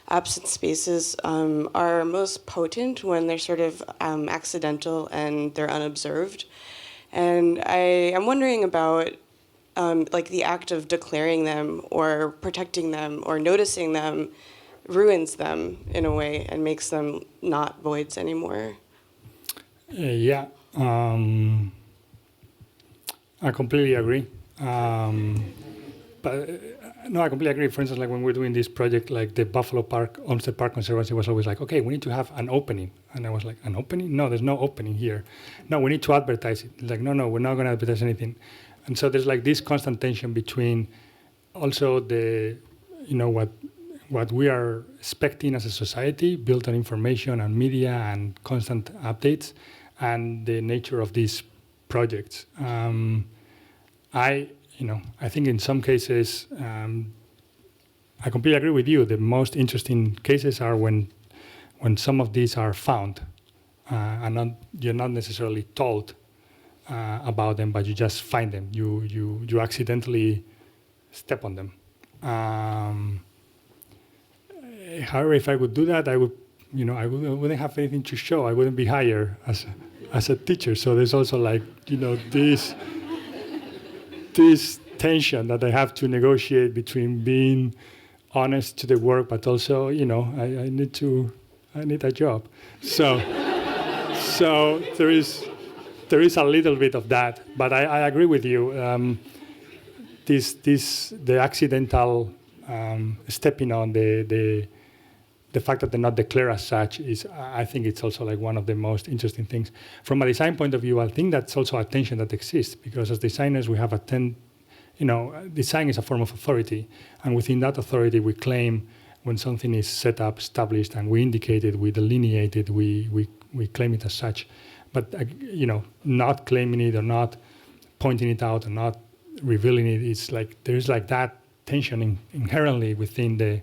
absent spaces are most potent when they're sort of accidental and they're unobserved. And I'm wondering about like the act of declaring them or protecting them or noticing them ruins them in a way and makes them not voids anymore. Yeah, I completely agree. But no, I completely agree. For instance, like when we're doing this project, like the Buffalo Park, Olmsted Park Conservancy was always like, okay, we need to have an opening. And I was like, an opening? No, there's no opening here. No, we need to advertise it. Like, no, we're not going to advertise anything. And so there's like this constant tension between also the, what what we are expecting as a society, built on information and media and constant updates, and the nature of these projects. I think in some cases, I completely agree with you. The most interesting cases are when some of these are found, and you're not necessarily told about them, but you just find them. You accidentally step on them. However, if I would do that, I wouldn't have anything to show. I wouldn't be hired as a teacher. So there's also this tension that I have to negotiate between being honest to the work, but also, I need a job. So there is a little bit of that, but I agree with you. The accidental stepping on the fact that they're not declared as such I think it's also one of the most interesting things. From a design point of view, I think that's also a tension that exists, because as designers we have design is a form of authority, and within that authority we claim when something is set up, established, and we indicate it, we delineate it, we claim it as such. But not claiming it or not pointing it out or not revealing it, it's there's that tension inherently within the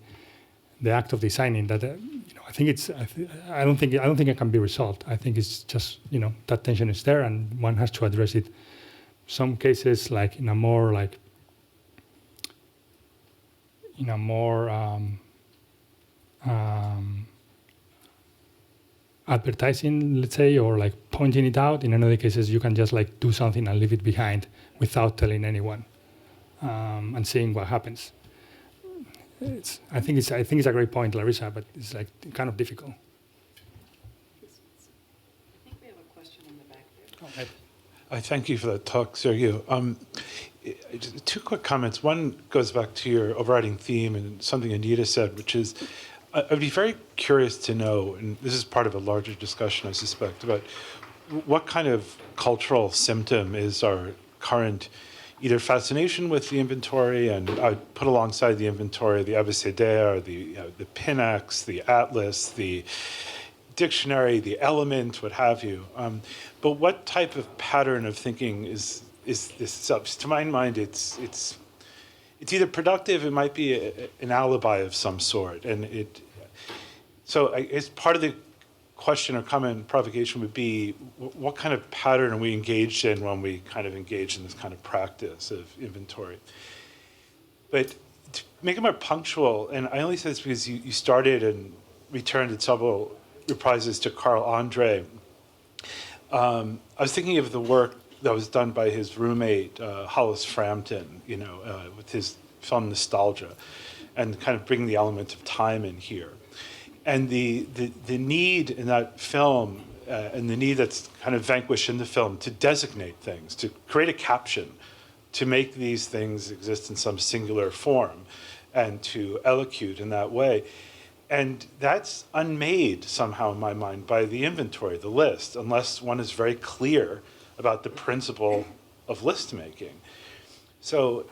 act of designing that I don't think it can be resolved. I think it's just that tension is there, and one has to address it. Some cases in a more advertising, let's say, or pointing it out. In other cases, you can just do something and leave it behind without telling anyone, and seeing what happens. I think it's a great point, Larissa, but it's kind of difficult. I think we have a question in the back there. I thank you for that talk, Sergio. Two quick comments. One goes back to your overriding theme and something Anita said, which is, I'd be very curious to know, and this is part of a larger discussion, I suspect, about what kind of cultural symptom is our current either fascination with the inventory, and I'd put alongside the inventory the abecedaire, the Pinax, the atlas, the dictionary, the element, what have you. But what type of pattern of thinking is this? To my mind, it's either productive, it might be an alibi of some sort, and so I guess part of the question or comment provocation would be, what kind of pattern are we engaged in when we kind of engage in this kind of practice of inventory? But to make it more punctual, and I only say this because you started and returned at several reprises to Carl Andre. I was thinking of the work that was done by his roommate, Hollis Frampton, with his film Nostalgia, and kind of bringing the element of time in here. And the need in that film, and the need that's kind of vanquished in the film to designate things, to create a caption, to make these things exist in some singular form, and to elocute in that way. And that's unmade somehow in my mind by the inventory, the list, unless one is very clear about the principle of list making. So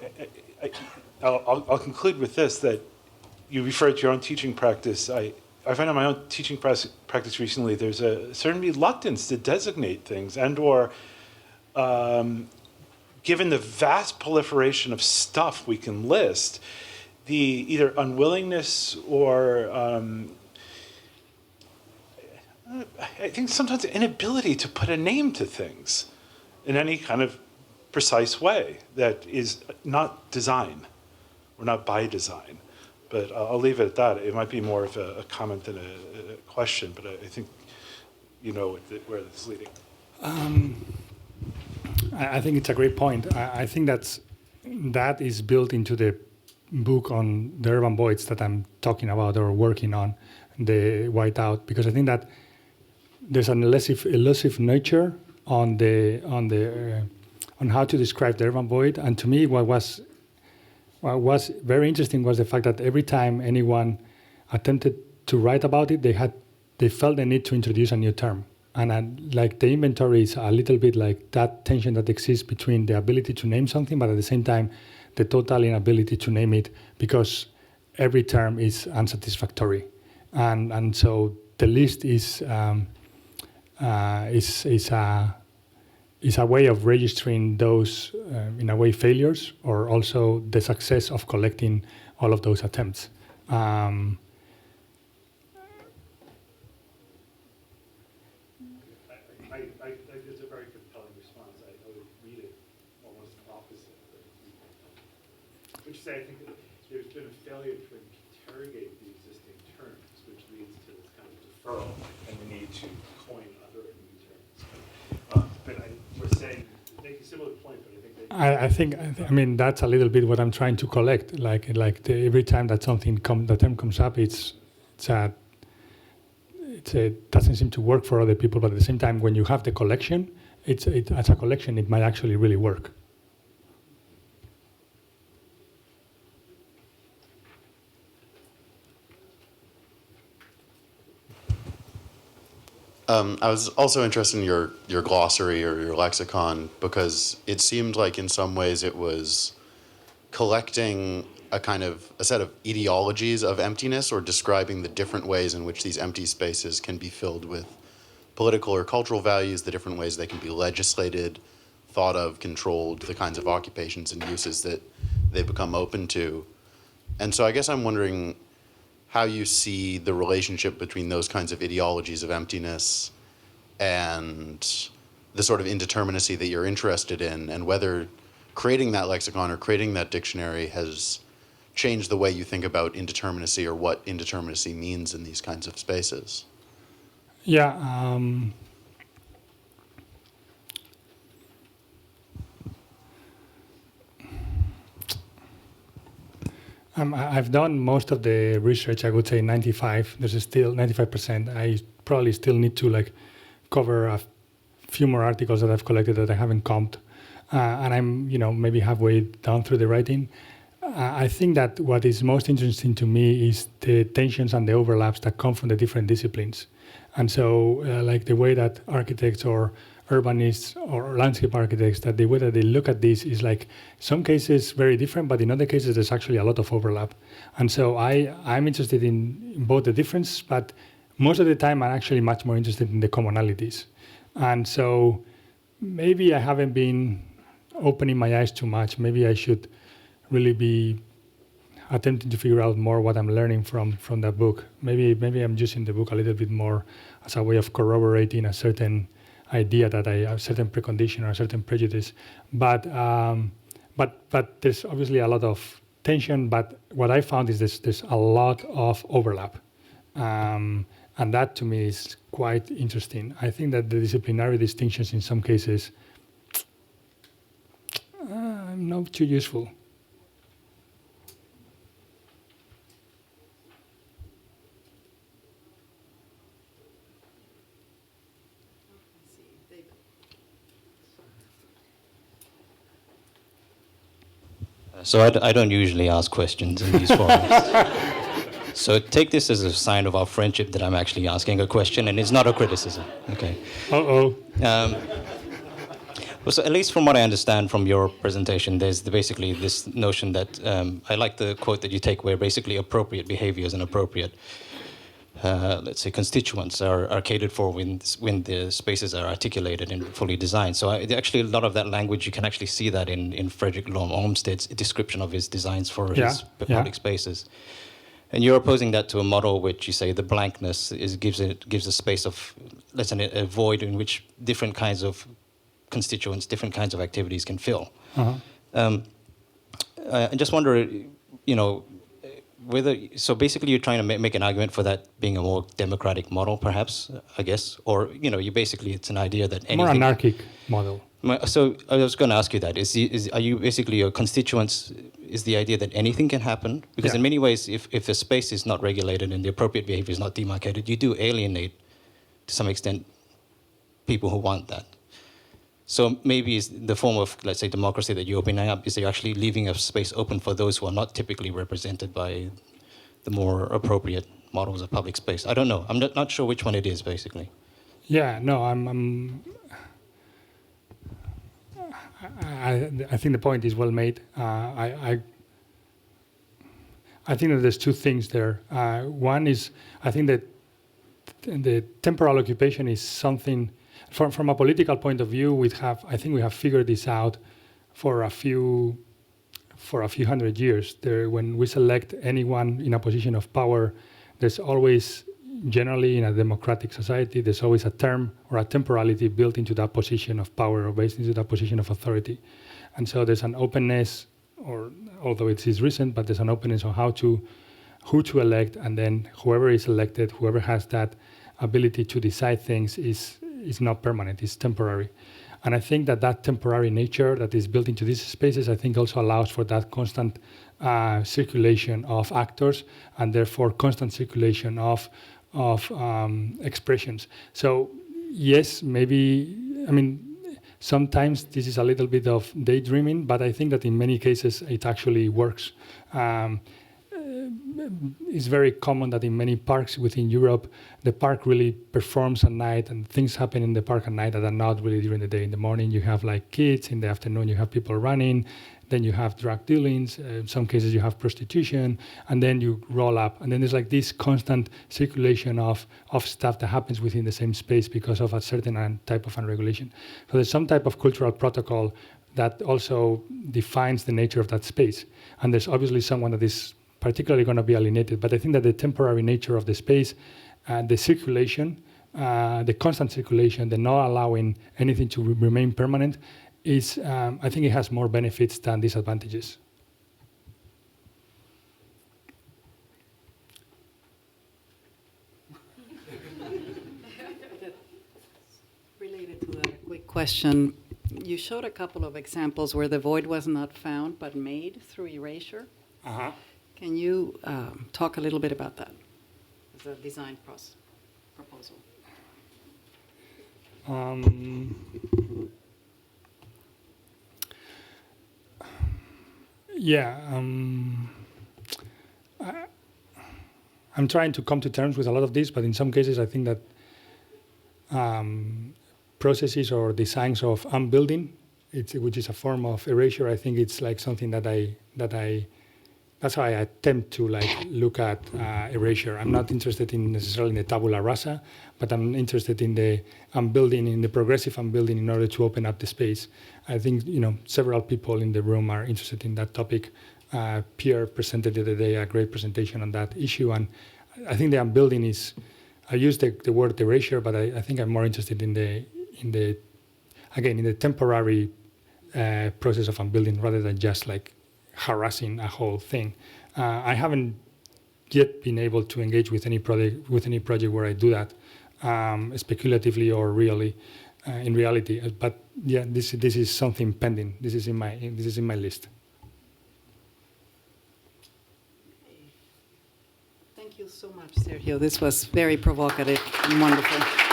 I'll conclude with this, that you referred to your own teaching practice. I find in my own teaching practice recently, there's a certain reluctance to designate things, and or given the vast proliferation of stuff we can list, the either unwillingness or I think sometimes the inability to put a name to things in any kind of precise way that is not design or not by design. But I'll leave it at that. It might be more of a comment than a question, but I think you know where this is leading. I think it's a great point. I think that is built into the book on the urban voids that I'm talking about or working on, the whiteout, because I think that there's an elusive nature on how to describe the urban void. And to me, what was very interesting was the fact that every time anyone attempted to write about it, they felt the need to introduce a new term. And like the inventory is a little bit like that tension that exists between the ability to name something, but at the same time, the total inability to name it, because every term is unsatisfactory, and so the list is a way of registering those in a way failures, or also the success of collecting all of those attempts. It's a very compelling response. I would read it almost opposite. Which is, I think there's been a failure to interrogate the existing terms, which leads to this kind of deferral and the need to coin other new terms. But we're saying, make a similar point, but I think I mean that's a little bit what I'm trying to collect. Every time that the term comes up, it doesn't seem to work for other people, but at the same time, when you have the collection, as a collection, it might actually really work. I was also interested in your glossary or your lexicon, because it seemed like in some ways it was collecting a set of ideologies of emptiness, or describing the different ways in which these empty spaces can be filled with political or cultural values, the different ways they can be legislated, thought of, controlled, the kinds of occupations and uses that they become open to. And so I guess I'm wondering how you see the relationship between those kinds of ideologies of emptiness and the sort of indeterminacy that you're interested in, and whether creating that lexicon or creating that dictionary has changed the way you think about indeterminacy, or what indeterminacy means in these kinds of spaces. Yeah. I've done most of the research. I would say 95. There's still 95%. I probably still need to cover a few more articles that I've collected that I haven't comped, and I'm maybe halfway down through the writing. I think that what is most interesting to me is the tensions and the overlaps that come from the different disciplines, and so the way that architects or urbanists or landscape architects, that the way that they look at this is some cases very different, but in other cases there's actually a lot of overlap. And so I'm interested in both the difference, but most of the time I'm actually much more interested in the commonalities. And so maybe I haven't been opening my eyes too much. Maybe I should really be attempting to figure out more what I'm learning from that book. Maybe I'm using the book a little bit more as a way of corroborating a certain idea that a certain precondition or a certain prejudice, but there's obviously a lot of tension. But what I found is there's a lot of overlap, and that to me is quite interesting. I think that the disciplinary distinctions in some cases not too useful. So I don't usually ask questions in these forums. So take this as a sign of our friendship that I'm actually asking a question, and it's not a criticism. Okay. Uh-oh. Well, so at least from what I understand from your presentation, there's basically this notion that I like the quote that you take, where basically appropriate behaviors and appropriate, let's say, constituents are catered for when the spaces are articulated and fully designed. So actually, a lot of that language, you can actually see that in Frederick Law Olmsted's description of his designs for his public spaces. And you're opposing that to a model which you say the blankness gives a space of, let's say, a void in which different kinds of constituents, different kinds of activities can fill. I just wonder, so basically you're trying to make an argument for that being a more democratic model, perhaps, I guess, or it's an idea that anything... More anarchic model. So I was going to ask you that. Are you basically your constituents, is the idea that anything can happen? Because in many ways, if the space is not regulated and the appropriate behavior is not demarcated, you do alienate, to some extent, people who want that. So maybe it's the form of, let's say, democracy that you're opening up is that you're actually leaving a space open for those who are not typically represented by the more appropriate models of public space. I don't know. I'm not sure which one it is, basically. Yeah, no, I think the point is well made. I I think that there's two things there. One is, I think that the temporal occupation is something, from a political point of view, I think we have figured this out for a few hundred years. When we select anyone in a position of power, there's always, generally in a democratic society, there's always a term or a temporality built into that position of power or based into that position of authority. And so there's an openness, or although it is recent, but there's an openness on who to elect, and then whoever is elected, whoever has that ability to decide things is not permanent, it's temporary. And I think that temporary nature that is built into these spaces, I think also allows for that constant circulation of actors, and therefore constant circulation of expressions. So yes, maybe, I mean, sometimes this is a little bit of daydreaming, but I think that in many cases it actually works. It's very common that in many parks within Europe, the park really performs at night, and things happen in the park at night that are not really during the day. In the morning, you have like kids. In the afternoon, you have people running. Then you have drug dealings. In some cases, you have prostitution. And then you roll up. And then there's like this constant circulation of stuff that happens within the same space because of a certain type of unregulation. So there's some type of cultural protocol that also defines the nature of that space. And there's obviously someone that is particularly going to be alienated. But I think that the temporary nature of the space, the circulation, the constant circulation, the not allowing anything to remain permanent, is, I think it has more benefits than disadvantages. Related to that quick question, you showed a couple of examples where the void was not found but made through erasure. Uh-huh. Can you talk a little bit about that as a design proposal? I'm trying to come to terms with a lot of this, but in some cases I think that processes or designs of unbuilding, which is a form of erasure, I think it's like something that's how I attempt to look at erasure. I'm not interested in necessarily in the tabula rasa, but I'm interested in the unbuilding, in the progressive unbuilding, in order to open up the space. I think several people in the room are interested in that topic. Pierre presented the other day a great presentation on that issue, and I think the unbuilding is. I use the word erasure, but I think I'm more interested in the temporary process of unbuilding rather than just like harassing a whole thing. I haven't yet been able to engage with any project where I do that speculatively or really in reality. But yeah, this is something pending. This is in my list. Thank you so much, Sergio. This was very provocative and wonderful.